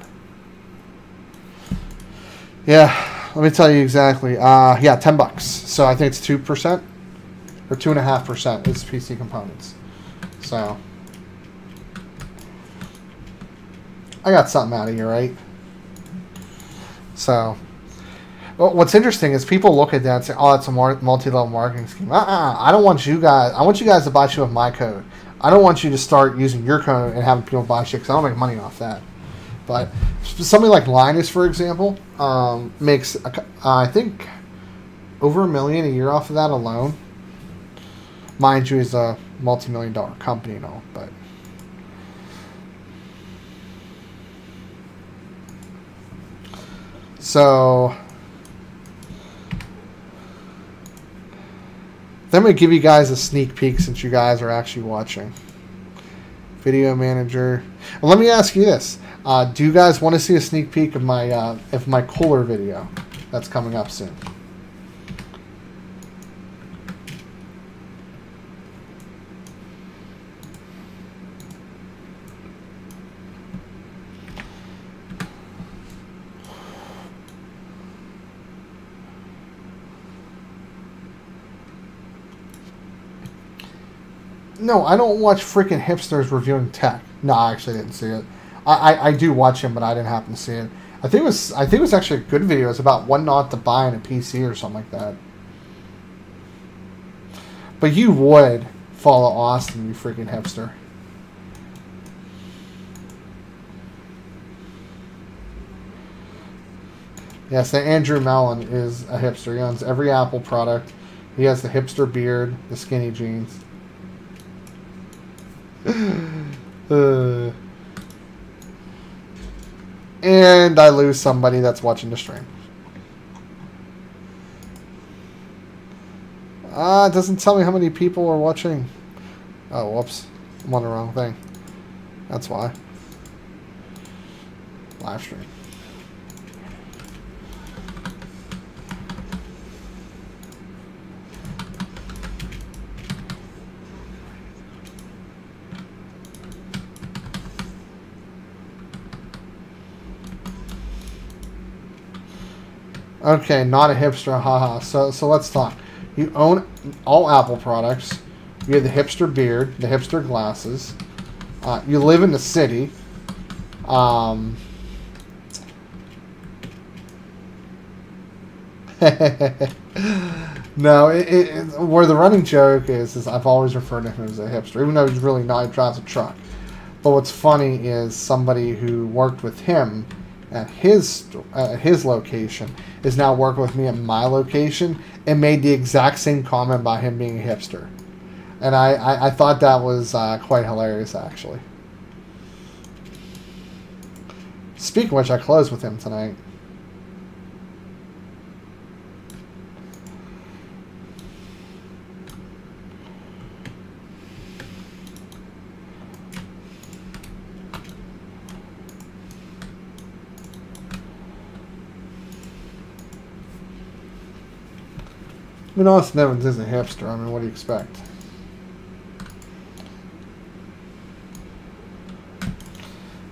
Yeah, let me tell you exactly. Yeah, $10. So I think it's 2% or 2.5% is PC components. So I got something out of here, right? So, well, what's interesting is people look at that and say, "Oh, it's a multi-level marketing scheme." I don't want you guys. I want you guys to buy shit with my code. I don't want you to start using your code and having people buy shit because I don't make money off that. But somebody like Linus, for example, makes I think over $1 million a year off of that alone. Mind you, he's a multi-million-dollar company and all, but. So, I'm going to give you guys a sneak peek since you guys are actually watching. Video manager. Well, let me ask you this. Do you guys want to see a sneak peek of my Kohler video that's coming up soon? No, I don't watch freaking hipsters reviewing tech. No, I actually didn't see it. I do watch him, but I didn't happen to see it. I think it was actually a good video. It's about what not to buy in a PC or something like that. But you would follow Austin, you freaking hipster. Yes, the Andrew Mellon is a hipster. He owns every Apple product. He has the hipster beard, the skinny jeans. And I lose somebody that's watching the stream. It doesn't tell me how many people are watching. Oh, whoops. I'm on the wrong thing. That's why. Live stream. Okay, not a hipster, haha. So let's talk. You own all Apple products. You have the hipster beard, the hipster glasses. You live in the city. No, where the running joke is I've always referred to him as a hipster, even though he's really not. He drives a truck. But what's funny is somebody who worked with him at his location is now working with me at my location and made the exact same comment about him being a hipster. And I thought that was quite hilarious, actually. Speaking of which, I closed with him tonight. I mean, Austin Evans is a hipster. I mean, what do you expect?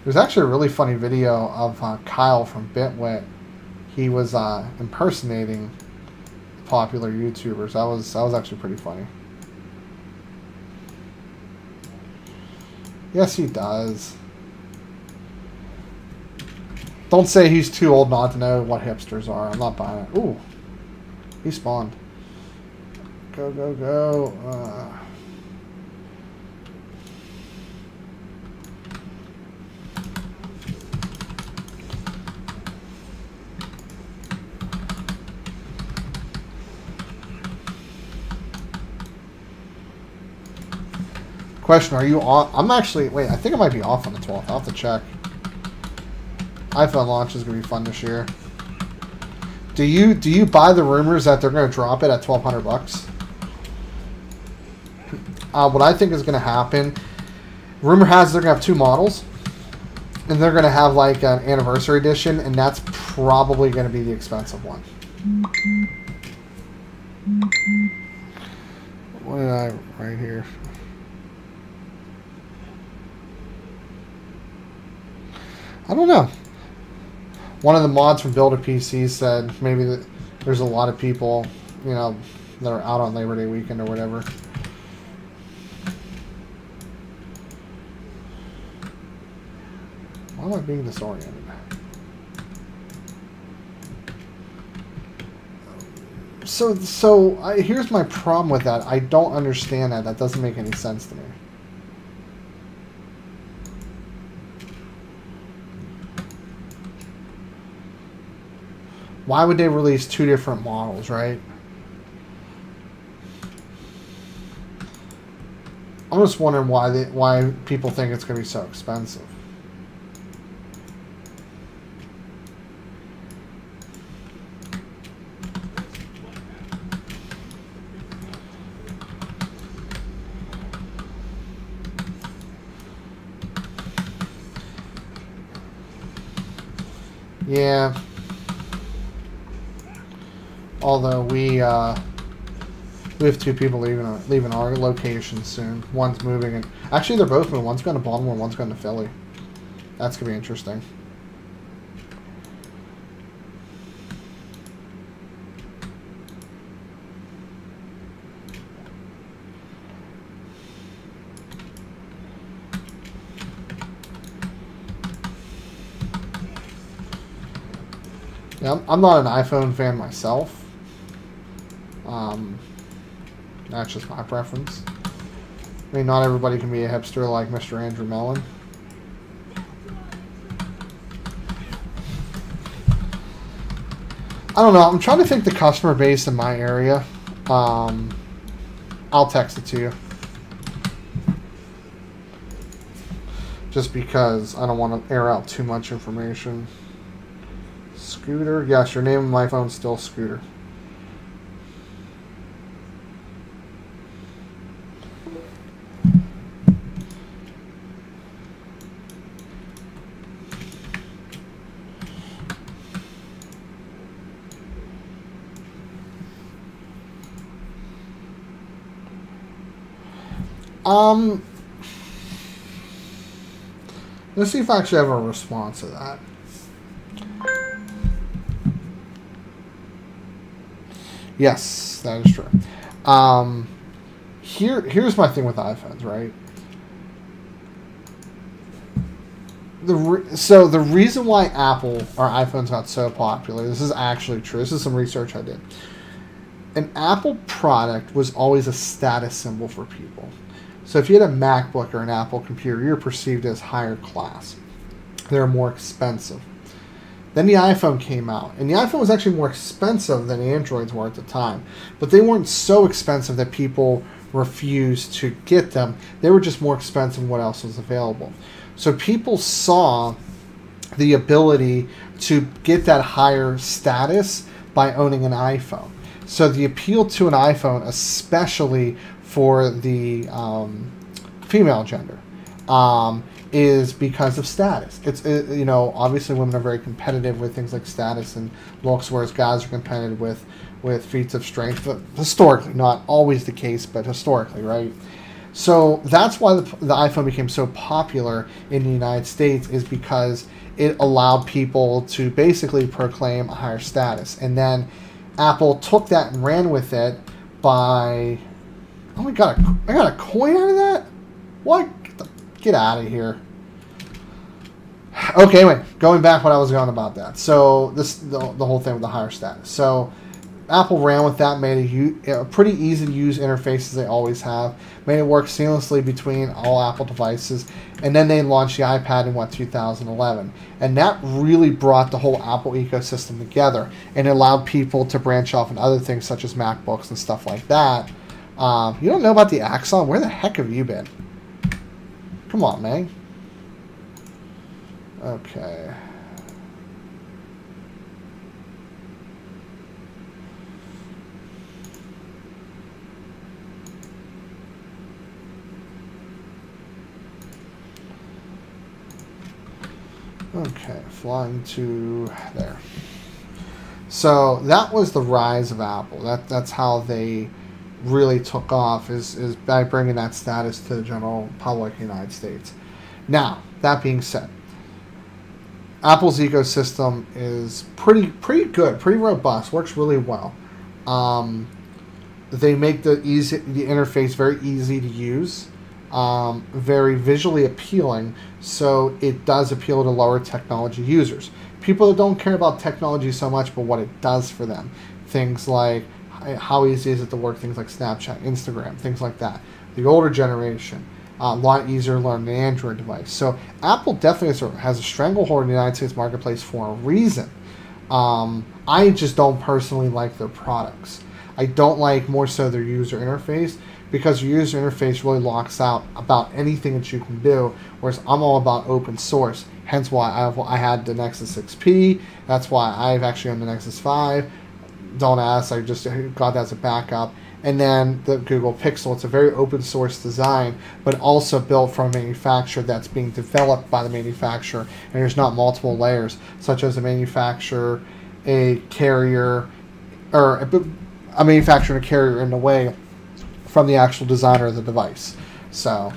There's actually a really funny video of Kyle from Bitwit. He was impersonating popular YouTubers. That was actually pretty funny. Yes, he does. Don't say he's too old not to know what hipsters are. I'm not buying it. Ooh, he spawned. Go, go, go. Question, are you on? I'm actually, wait, I think I might be off on the 12th. I'll have to check. iPhone launch is going to be fun this year. Do you buy the rumors that they're going to drop it at $1,200? What I think is going to happen, rumor has they're going to have two models, and they're going to have like an anniversary edition, and that's probably going to be the expensive one. What did I write here? I don't know. One of the mods from Build a PC said maybe that there's a lot of people, you know, that are out on Labor Day weekend or whatever. Why am I being disoriented? Here's my problem with that. I don't understand that. That doesn't make any sense to me. Why would they release two different models, right? I'm just wondering why people think it's going to be so expensive. Yeah. Although we have two people leaving our location soon. One's moving, and actually they're both moving. One's going to Baltimore, one's going to Philly. That's gonna be interesting. Yeah, I'm not an iPhone fan myself. That's just my preference. I mean, not everybody can be a hipster like Mr. Andrew Mellon. I don't know. I'm trying to think the customer base in my area. I'll text it to you. Just because I don't want to air out too much information. Scooter. Yes, your name on my phone is still Scooter. Let's see if I actually have a response to that. Yes, that is true. Here's my thing with iPhones, right? So the reason why Apple or iPhones got so popular, this is actually true. This is some research I did. An Apple product was always a status symbol for people. So if you had a MacBook or an Apple computer, you're perceived as higher class. They're more expensive. Then the iPhone came out, and the iPhone was actually more expensive than Androids were at the time. But they weren't so expensive that people refused to get them. They were just more expensive than what else was available. So people saw the ability to get that higher status by owning an iPhone. So the appeal to an iPhone, especially for the female gender, is because of status. You know, obviously women are very competitive with things like status and looks, whereas guys are competitive with feats of strength. But historically, not always the case, but historically, right? So that's why the iPhone became so popular in the United States, is because it allowed people to basically proclaim a higher status. And then Apple took that and ran with it by... Oh, I got a coin out of that? What? Get out of here. Okay, anyway, going back what I was going about that. So the whole thing with the higher status. So Apple ran with that, made a pretty easy to use interface as they always have, made it work seamlessly between all Apple devices, and then they launched the iPad in 2011, and that really brought the whole Apple ecosystem together and allowed people to branch off in other things such as MacBooks and stuff like that. You don't know about the Axon? Where the heck have you been? Come on, man. Okay. Okay, flying to there. So that was the rise of Apple. That's how they really took off, is by bringing that status to the general public in the United States. Now, that being said, Apple's ecosystem is pretty good, pretty robust, works really well. They make the interface very easy to use, very visually appealing, so it does appeal to lower technology users. People that don't care about technology so much, but what it does for them. Things like how easy is it to work, things like Snapchat, Instagram, things like that. The older generation, a lot easier to learn an Android device. So Apple definitely has a stranglehold in the United States marketplace for a reason. I just don't personally like their products. I don't like more so their user interface, because your user interface really locks out about anything that you can do, whereas I'm all about open source. Hence why I had the Nexus 6P. That's why I've actually owned the Nexus 5. Don't ask, I just got that as a backup. And then the Google Pixel. It's a very open source design, but also built from a manufacturer that's being developed by the manufacturer, and there's not multiple layers, such as a manufacturer, a carrier, or a manufacturer and a carrier in a way from the actual designer of the device. So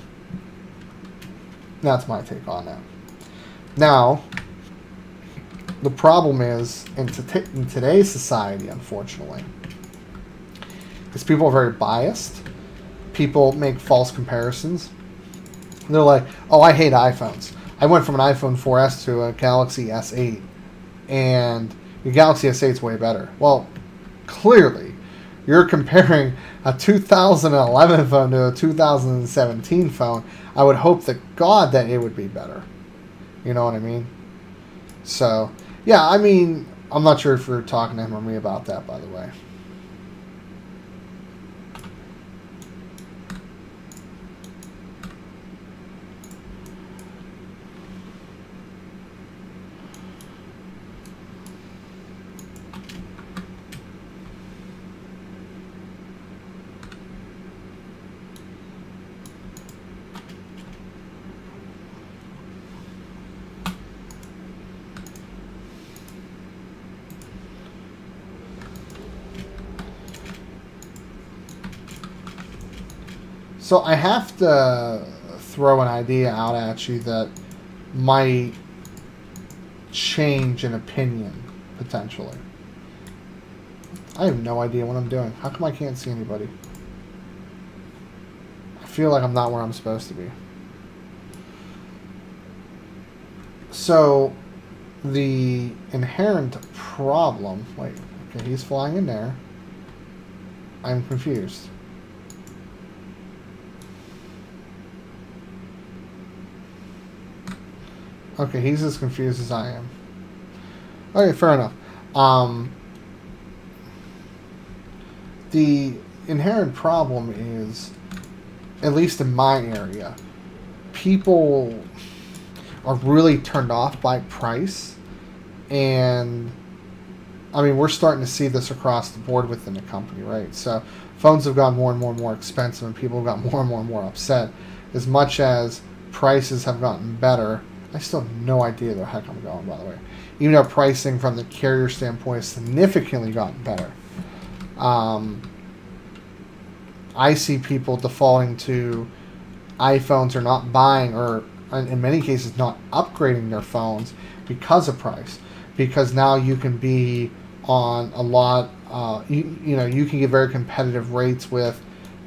that's my take on that. Now, the problem is, in today's society, unfortunately, is people are very biased. People make false comparisons. They're like, oh, I hate iPhones. I went from an iPhone 4S to a Galaxy S8, and the Galaxy S8 is way better. Well, clearly, you're comparing a 2011 phone to a 2017 phone. I would hope to God that it would be better. You know what I mean? So, yeah, I mean, I'm not sure if you're talking to him or me about that, by the way. So I have to throw an idea out at you that might change an opinion, potentially. I have no idea what I'm doing. How come I can't see anybody? I feel like I'm not where I'm supposed to be. So, the inherent problem... Wait, okay, he's flying in there. I'm confused. Okay, he's as confused as I am. Okay, fair enough. The inherent problem is, at least in my area, people are really turned off by price. And, I mean, we're starting to see this across the board within the company, right? So, phones have gotten more and more expensive, and people have gotten more and more upset. As much as prices have gotten better, I still have no idea the heck I'm going, by the way. Even though pricing from the carrier standpoint has significantly gotten better. I see people defaulting to iPhones or not buying, or in many cases not upgrading their phones because of price. Because now you can be on a lot, you know, you can get very competitive rates with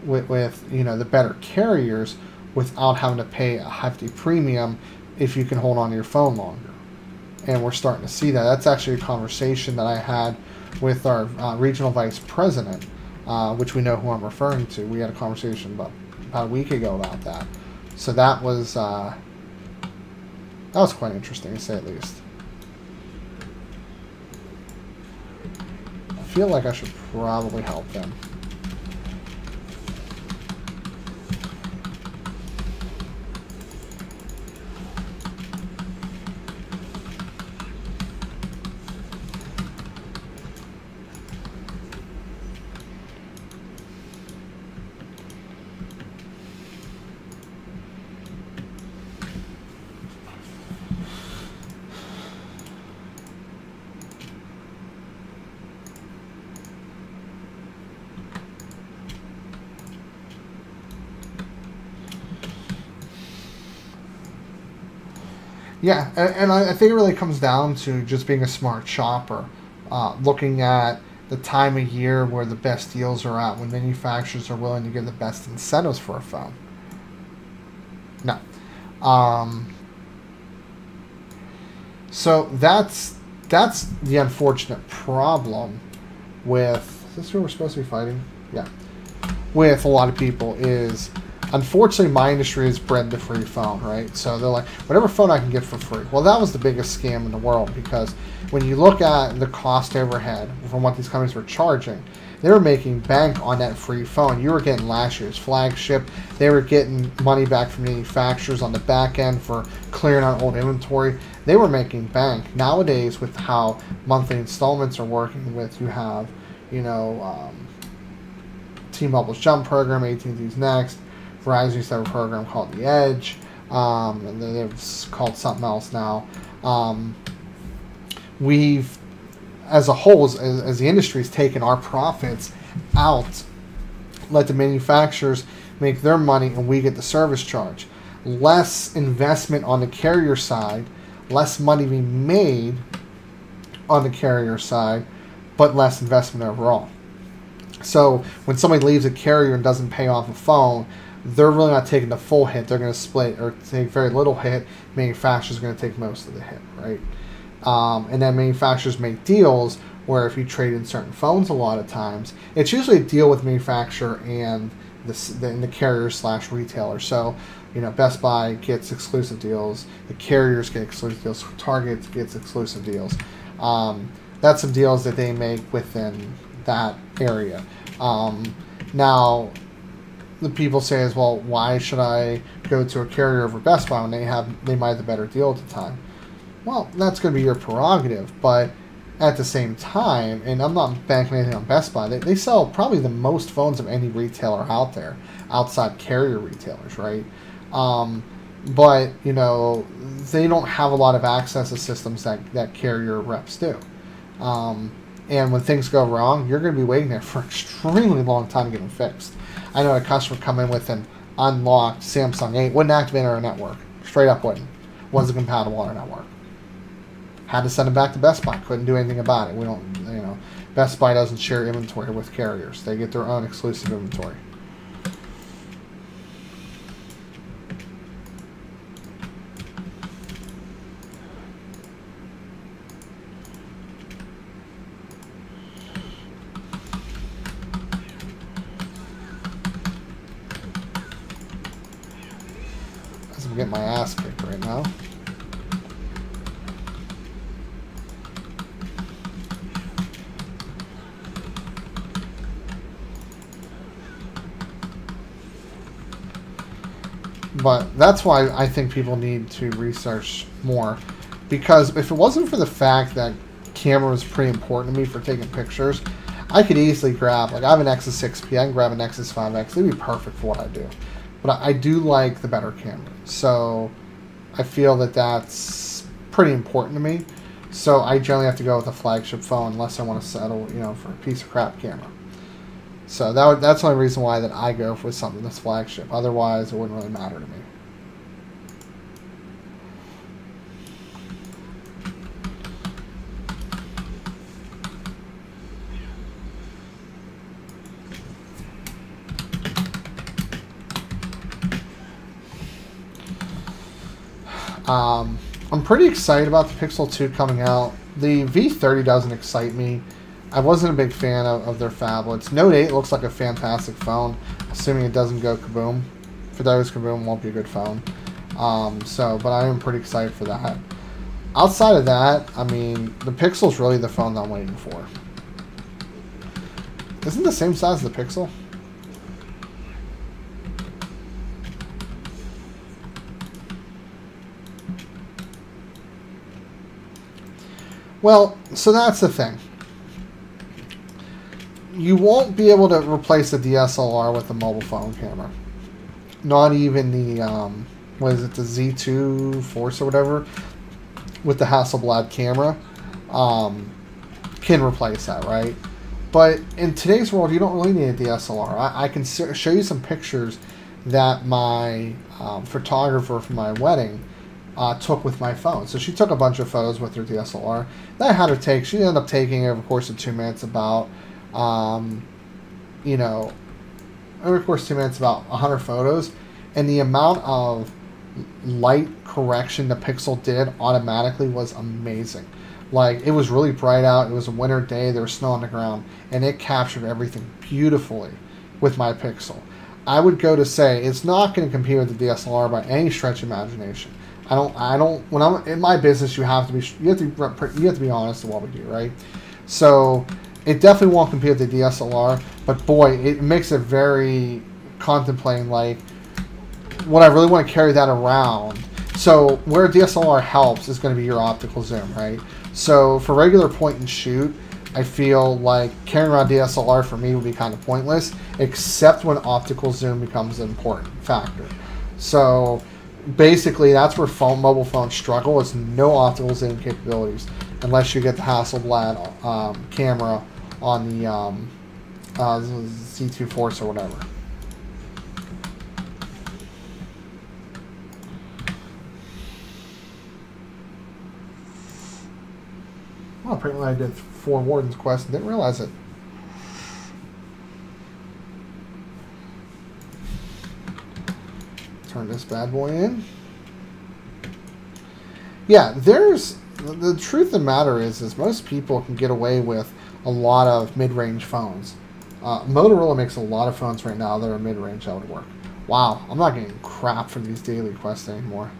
you know, the better carriers without having to pay a hefty premium if you can hold on to your phone longer. And we're starting to see that. That's actually a conversation that I had with our regional vice president, which we know who I'm referring to. We had a conversation about a week ago about that. So that was quite interesting, to say the least. I feel like I should probably help them. Yeah, and I think it really comes down to just being a smart shopper, looking at the time of year where the best deals are at, when manufacturers are willing to give the best incentives for a phone. No. So that's the unfortunate problem with... Is this who we're supposed to be fighting? Yeah. With a lot of people is... Unfortunately, my industry is bred the free phone, right? So they're like, whatever phone I can get for free. Well, that was the biggest scam in the world, because when you look at the cost overhead from what these companies were charging, they were making bank on that free phone. You were getting last year's flagship. They were getting money back from manufacturers on the back end for clearing out old inventory. They were making bank. Nowadays, with how monthly installments are working with, you have, you know, T-Mobile's Jump program, AT&T's Next, Verizon used to have a program called The Edge, and then it's called something else now. We've, as a whole, as the industry's taken our profits out, let the manufacturers make their money, and we get the service charge. Less investment on the carrier side, less money being made on the carrier side, but less investment overall. So when somebody leaves a carrier and doesn't pay off a phone, they're really not taking the full hit. They're going to split or take very little hit. Manufacturers are going to take most of the hit, right? And then manufacturers make deals where if you trade in certain phones a lot of times, it's usually a deal with manufacturer and the carrier/retailer. So, you know, Best Buy gets exclusive deals. The carriers get exclusive deals. Target gets exclusive deals. That's some deals that they make within that area. Now, the people say as well, why should I go to a carrier over Best Buy when they might have the better deal at the time? Well, that's going to be your prerogative, but at the same time, and I'm not banking anything on Best Buy, they sell probably the most phones of any retailer out there, outside carrier retailers, right? But, you know, they don't have a lot of access to systems that carrier reps do. And when things go wrong, you're going to be waiting there for an extremely long time to get them fixed. I know a customer come in with an unlocked Samsung 8, wouldn't activate our network. Straight up wouldn't. Wasn't compatible on our network. Had to send it back to Best Buy. Couldn't do anything about it. We don't, you know, Best Buy doesn't share inventory with carriers. They get their own exclusive inventory. I'm getting my ass kicked right now. But that's why I think people need to research more, because if it wasn't for the fact that camera was pretty important to me for taking pictures, I could easily grab, like I have an Nexus 6P, I can grab a Nexus 5X, it'd be perfect for what I do. But I do like the better camera, so I feel that that's pretty important to me. So I generally have to go with a flagship phone unless I want to settle, you know, for a piece of crap camera. So that's the only reason why that I go for something that's flagship. Otherwise, it wouldn't really matter to me. I'm pretty excited about the Pixel 2 coming out. The V30 doesn't excite me. I wasn't a big fan of their phablets. Note 8 looks like a fantastic phone, assuming it doesn't go kaboom. If it does kaboom, it won't be a good phone. But I am pretty excited for that. Outside of that, I mean, the Pixel's really the phone that I'm waiting for. Isn't it the same size as the Pixel? Well, so that's the thing. You won't be able to replace a DSLR with a mobile phone camera. Not even the, what is it, the Z2 Force or whatever, with the Hasselblad camera, can replace that, right? But in today's world, you don't really need a DSLR. I can show you some pictures that my photographer for my wedding took with my phone. So she took a bunch of photos with her DSLR that I had her take. She ended up taking, over the course of 2 minutes, about, you know, over the course of 2 minutes, about 100 photos. And the amount of light correction the Pixel did automatically was amazing. Like, it was really bright out. It was a winter day. There was snow on the ground. And it captured everything beautifully with my Pixel. I would go to say it's not going to compete with the DSLR by any stretch of imagination. I don't. When I'm in my business, you have to be honest in what we do, right? So it definitely won't compete with the DSLR, but boy, it makes it very contemplating. Like, would I really want to carry that around? So where DSLR helps is going to be your optical zoom, right? So for regular point and shoot, I feel like carrying around DSLR for me would be kind of pointless, except when optical zoom becomes an important factor. So basically, that's where mobile phones struggle, is no optical zoom capabilities, unless you get the Hasselblad camera on the Z2 Force or whatever. Well, apparently I did 4 Warden's quests and didn't realize it. Turn this bad boy in. Yeah, there's... The truth of the matter is most people can get away with a lot of mid-range phones. Motorola makes a lot of phones right now that are mid-range that would work. Wow, I'm not getting crap for these daily quests anymore.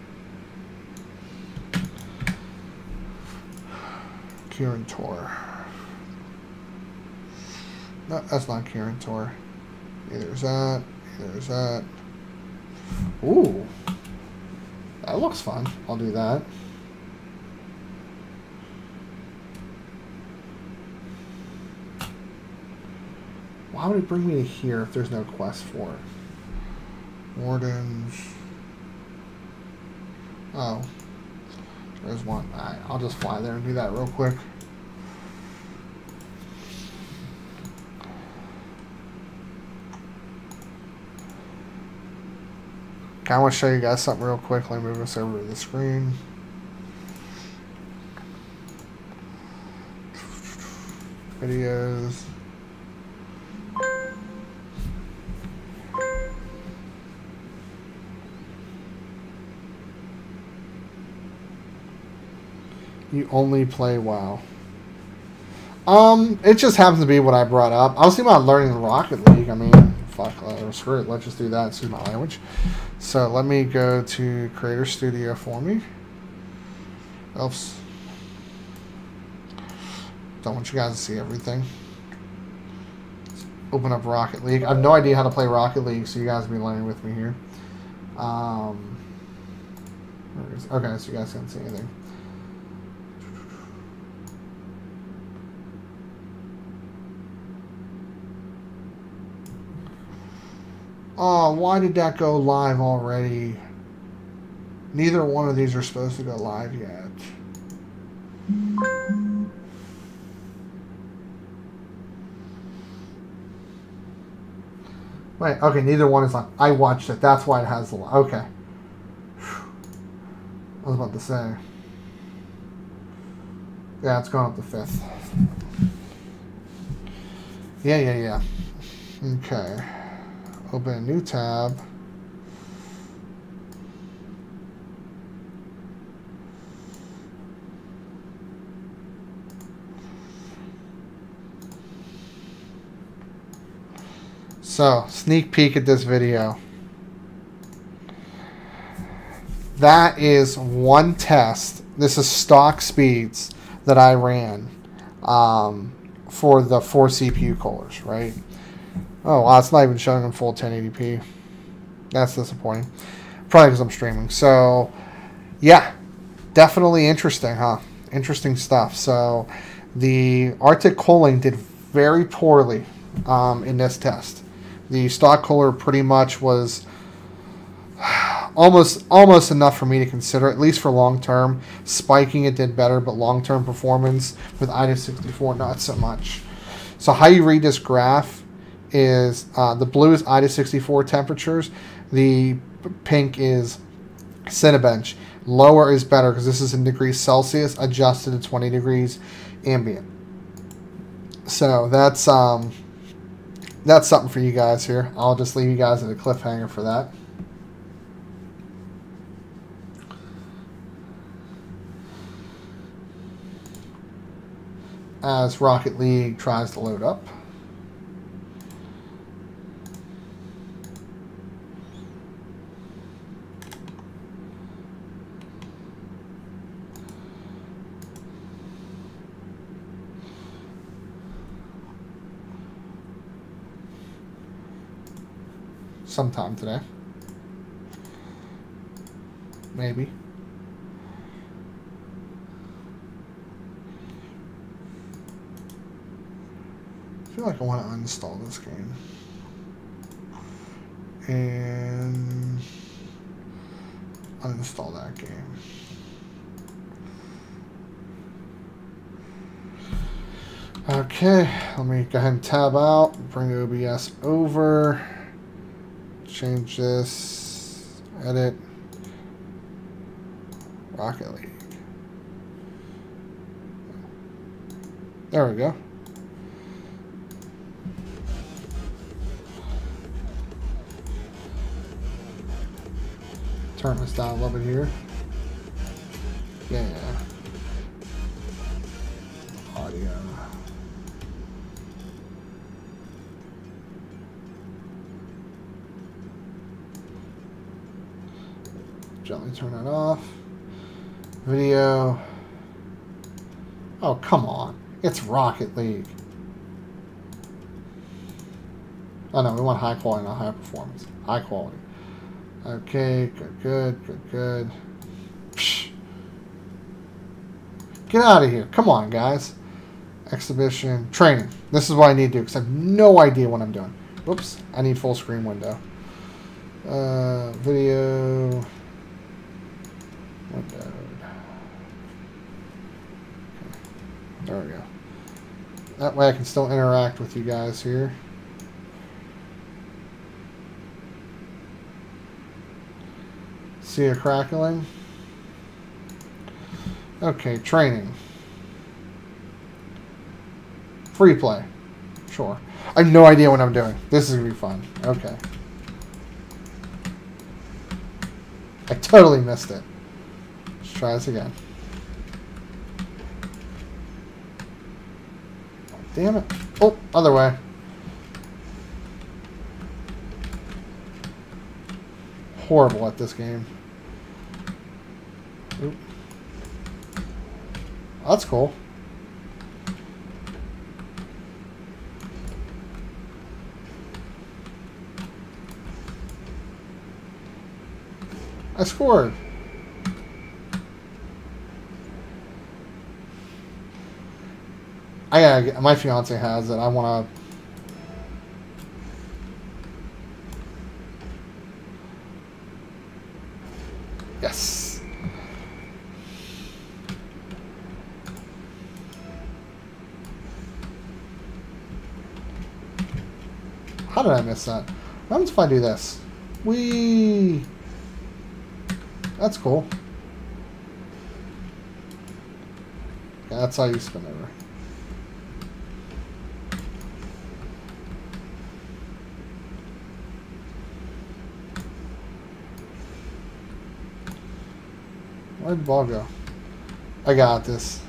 Kirin Tor. No, that's not Kirin Tor. Neither is that. Neither is that. Ooh. That looks fun. I'll do that. Why would it bring me to here if there's no quest for it? Wardens. Oh. There's one. Alright, I'll just fly there and do that real quick. I want to show you guys something real quick. Let me move this over to the screen. Videos. You only play WoW. It just happens to be what I brought up. I was thinking about learning Rocket League. I mean, fuck, screw it. Let's just do that. Excuse my language. So let me go to Creator Studio for me. Oops. Don't want you guys to see everything. Let's open up Rocket League. I have no idea how to play Rocket League, so you guys will be learning with me here. Okay, so you guys can't see anything. Oh, why did that go live already? Neither one of these are supposed to go live yet. Wait, okay, neither one is on. I watched it. That's why it has the live. Okay. I was about to say. Yeah, it's going up to 5th. Yeah. Okay. Open a new tab. So, sneak peek at this video. That is one test. This is stock speeds that I ran for the 4 CPU coolers, right? Oh, wow, it's not even showing in full 1080p. That's disappointing. Probably because I'm streaming. So, yeah. Definitely interesting, huh? Interesting stuff. So, the Arctic cooling did very poorly in this test. The stock cooler pretty much was almost enough for me to consider, at least for long term. Spiking it did better, but long term performance with IDA64, not so much. So, how you read this graph is the blue is IDA64 temperatures, the pink is Cinebench. Lower is better because this is in degrees Celsius, adjusted to 20 degrees ambient. So that's something for you guys here. I'll just leave you guys at a cliffhanger for that. As Rocket League tries to load up. Sometime today. Maybe. I feel like I want to uninstall this game. And uninstall that game. Okay, let me go ahead and tab out, bring OBS over. Change this, edit, Rocket League. There we go. Turn this down a little bit here. Yeah. Audio. Gently turn it off. Video. Oh, come on. It's Rocket League. Oh no, we want high quality, not high performance. High quality. Okay, good. Psh. Get out of here. Come on, guys. Exhibition. Training. This is what I need to do because I have no idea what I'm doing. Whoops. I need full screen window. Video. Windowed. Okay. There we go. That way I can still interact with you guys here. See a crackling? Okay, training. Free play. Sure. I have no idea what I'm doing. This is going to be fun. Okay. I totally missed it. Let's try this again. Oh, damn it. Oh, other way. Horrible at this game. Oop. That's cool. I scored. My fiance has it. I want to. Yes. How did I miss that? What happens if I do this? Whee! That's cool. Yeah, that's how you spin over. Where'd the ball go? I got this.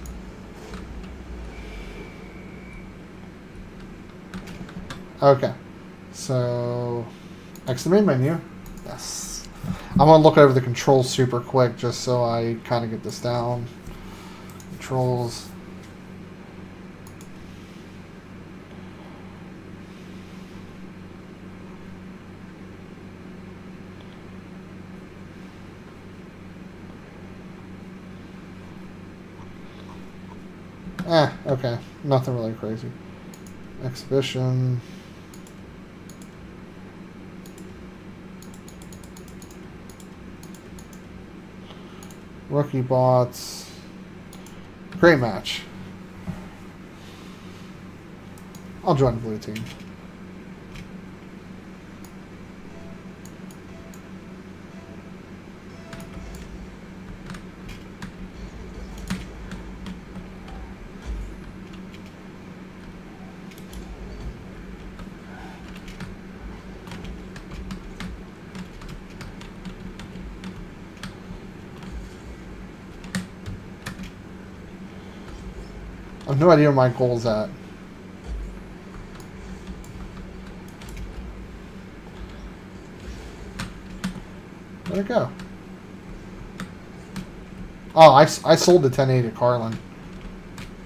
Okay. So, exit the main menu. Yes. I'm going to look over the controls super quick just so I kind of get this down. Controls. Okay. Nothing really crazy. Exhibition. Rookie bots. Great match. I'll join the blue team. I have no idea where my goal's at. Where'd it go? Oh, I sold the 1080 to Carlin.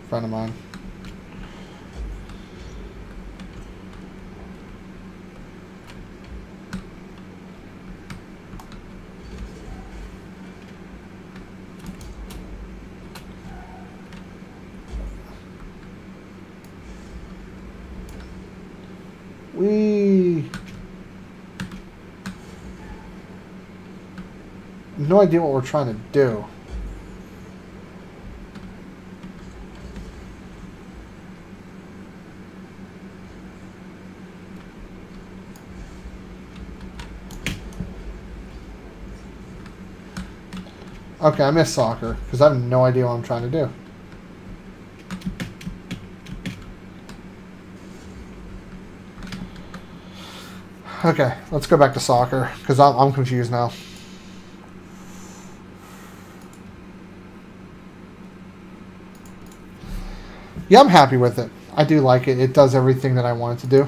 Friend of mine. No idea what we're trying to do. Okay, I missed soccer because I have no idea what I'm trying to do. Okay, let's go back to soccer because I'm confused now. Yeah, I'm happy with it. I do like it. It does everything that I want it to do.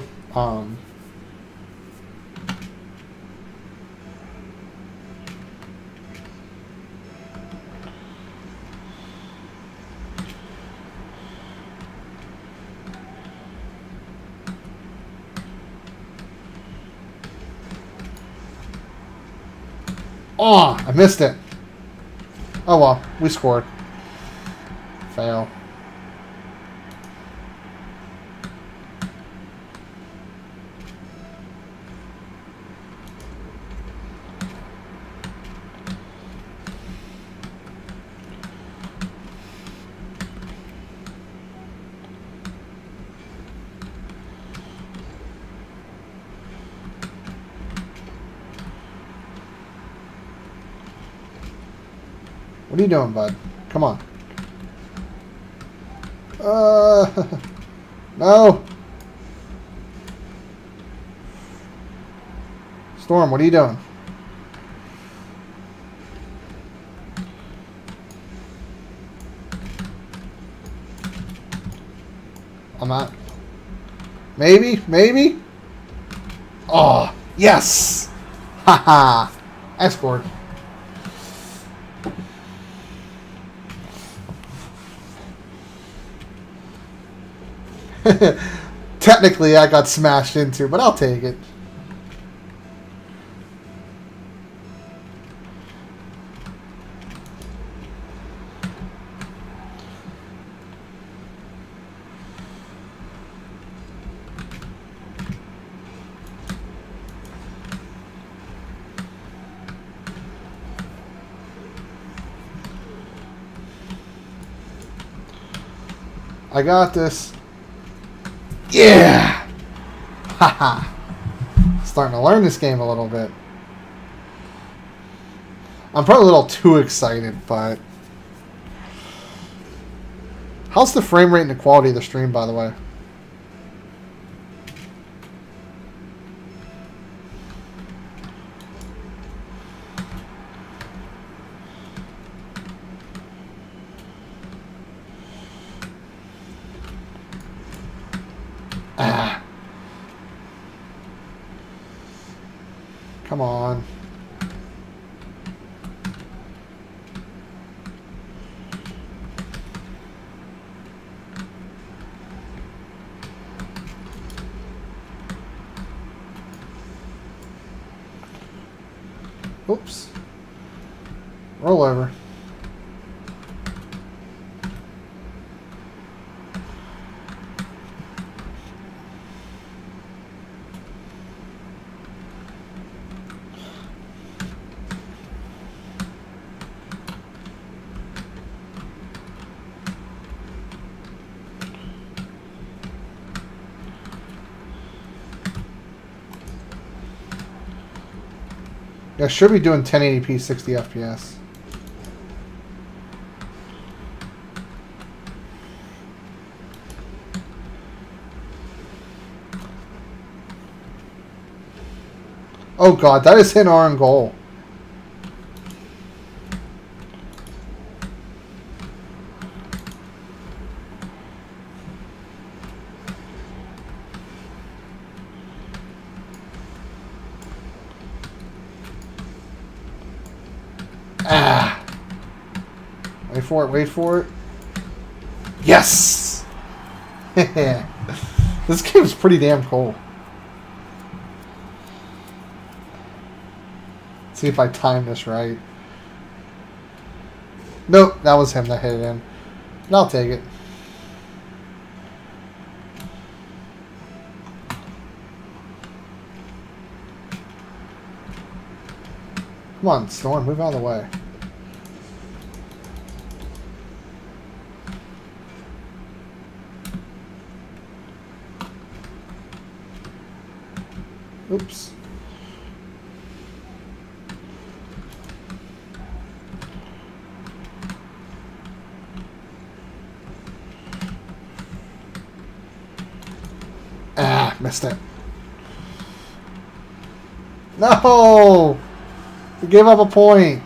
Oh, I missed it. Oh well, we scored. Fail. What are you doing, bud? Come on. No. Storm, what are you doing? I'm not. Maybe? Maybe? Oh, yes! Haha! I scored. Technically, I got smashed into, but I'll take it. I got this. Yeah! Haha! Starting to learn this game a little bit. I'm probably a little too excited, but... How's the frame rate and the quality of the stream, by the way? Ah. Come on. Oops. Roll over. Yeah, should be doing 1080p 60 FPS. Oh god, that is hitting our own goal. Ah. Wait for it, wait for it. Yes! This game's pretty damn cool. See if I time this right. Nope, that was him that hit it in. And I'll take it. Come on, Storm, move out of the way. Oops. Ah, missed it. No! We gave up a point.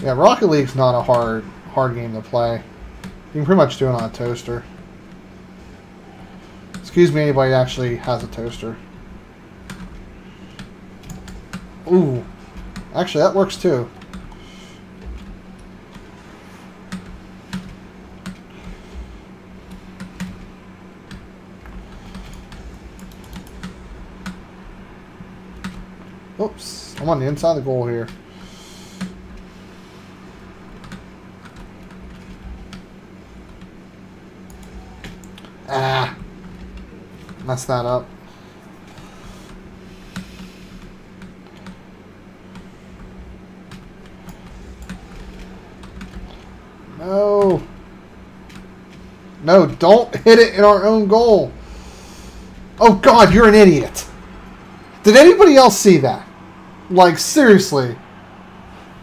Yeah, Rocket League's not a hard game to play. You can pretty much do it on a toaster. Excuse me, anybody that actually has a toaster. Ooh. Actually, that works too. Oops. I'm on the inside of the goal here. Ah. Messed that up. No. No, don't hit it in our own goal. Oh God, you're an idiot. Did anybody else see that? Like, seriously.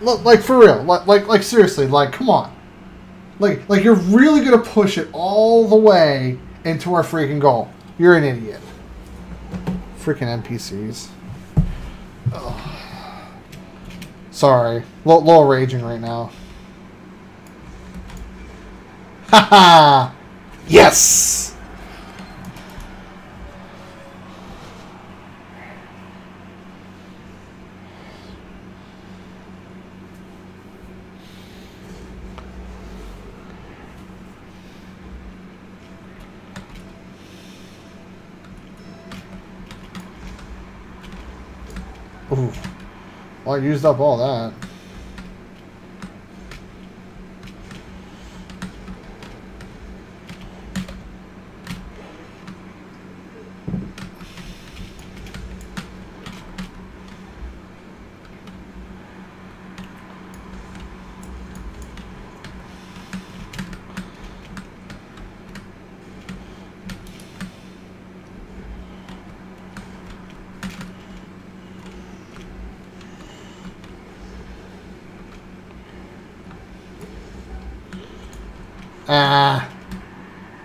Like, for real. Like seriously. Like, come on. Like you're really going to push it all the way into our freaking goal. You're an idiot. Freaking NPCs. Ugh. Sorry. Little raging right now. Haha! Yes! Ooh. Well, I used up all that. Ah,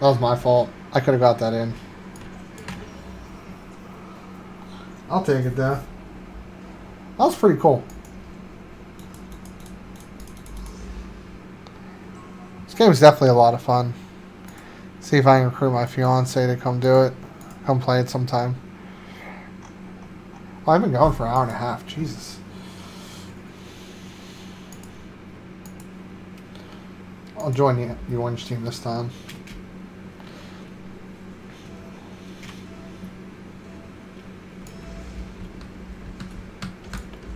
that was my fault. I could have got that in. I'll take it though. That was pretty cool. This game is definitely a lot of fun. See if I can recruit my fiance to come do it. Come play it sometime. Oh, I've been going for an hour and a half. Jesus. I'll join the orange team this time.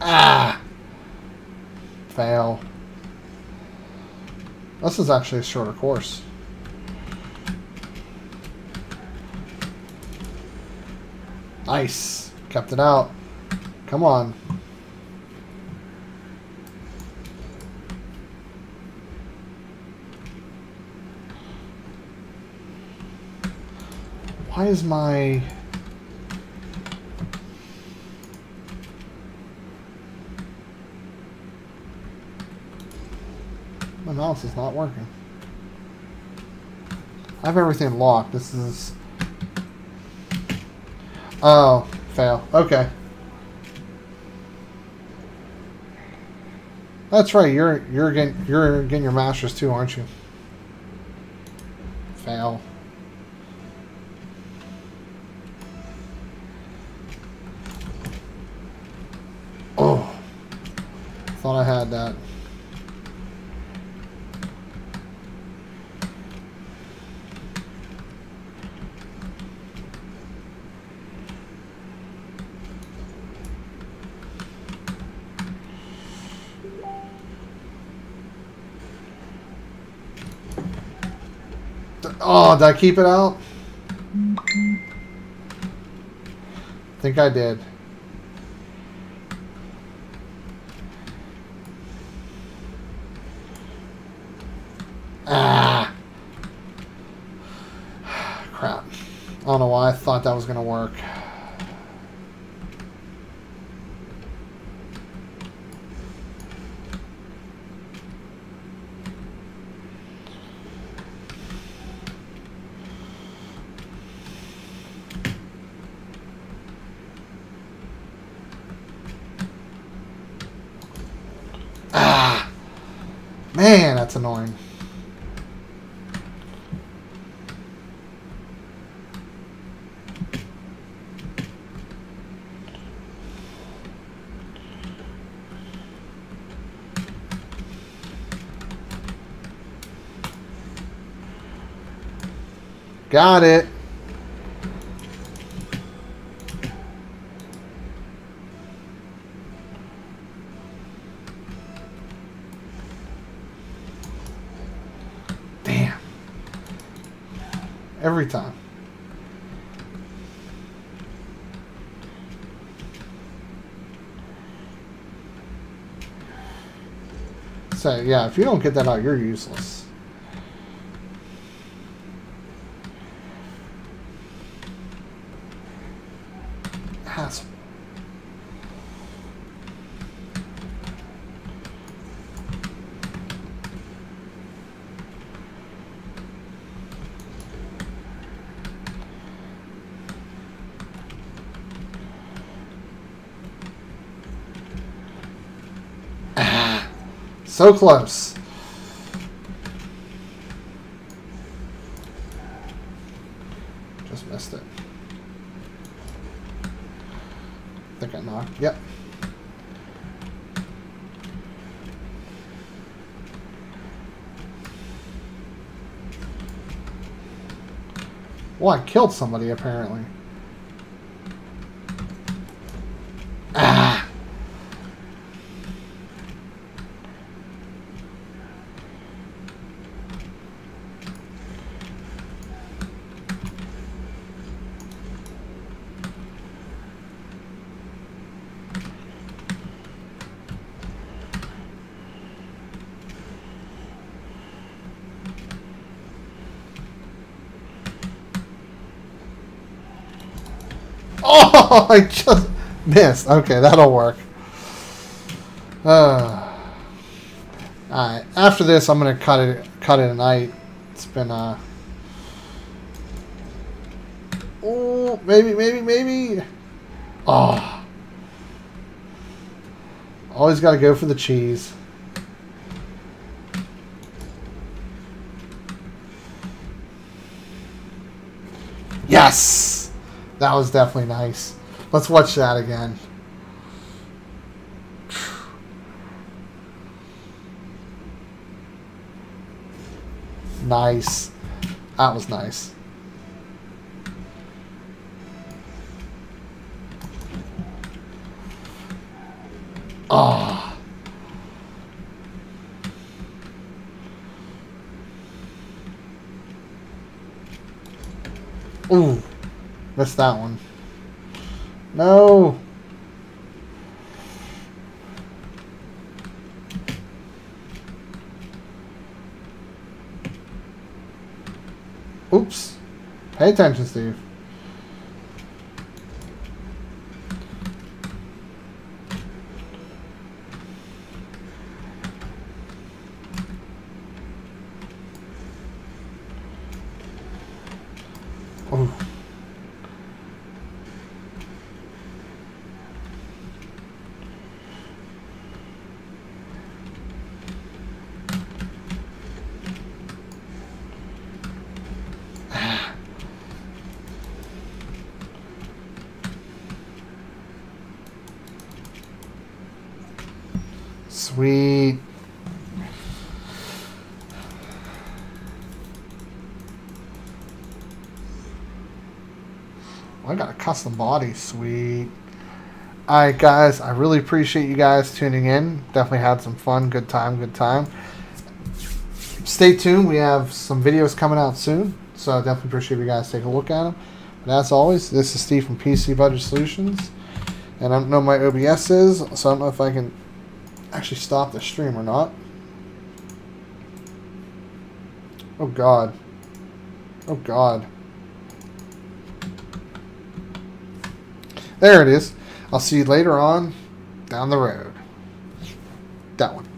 Ah! Fail. This is actually a shorter course. Nice. Kept it out. Come on. Why is my mouse is not working? I have everything locked. This is... Oh, fail. Okay. That's right. You're getting your masters too, aren't you? Fail. thought I had that. Oh, did I keep it out? I think I did. Ah! Crap. I don't know why I thought that was going to work. Ah! Man, that's annoying. Got it. Damn. Every time. So, yeah, if you don't get that out, you're useless. Asshole. Ah, so close. Just missed it. I think I knocked. Yep. Well, I killed somebody apparently. Ah. Oh, I just missed. Okay, that'll work. Alright. After this, I'm gonna cut it a night. It's been oh, maybe. Oh. Always gotta go for the cheese. Yes! That was definitely nice. Let's watch that again. Nice. That was nice. Oh. Ooh. Missed that one. No. Oops. Pay attention, Steve. Ooh. Sweet. I got a custom body. Sweet. Alright, guys. I really appreciate you guys tuning in. Definitely had some fun. Good time. Good time. Stay tuned. We have some videos coming out soon. So I definitely appreciate you guys taking a look at them. But as always, this is Steve from PC Budget Solutions. And I don't know what my OBS is. So I don't know if I can actually stop the stream or not. Oh, God. Oh, God. There it is. I'll see you later on down the road. That one.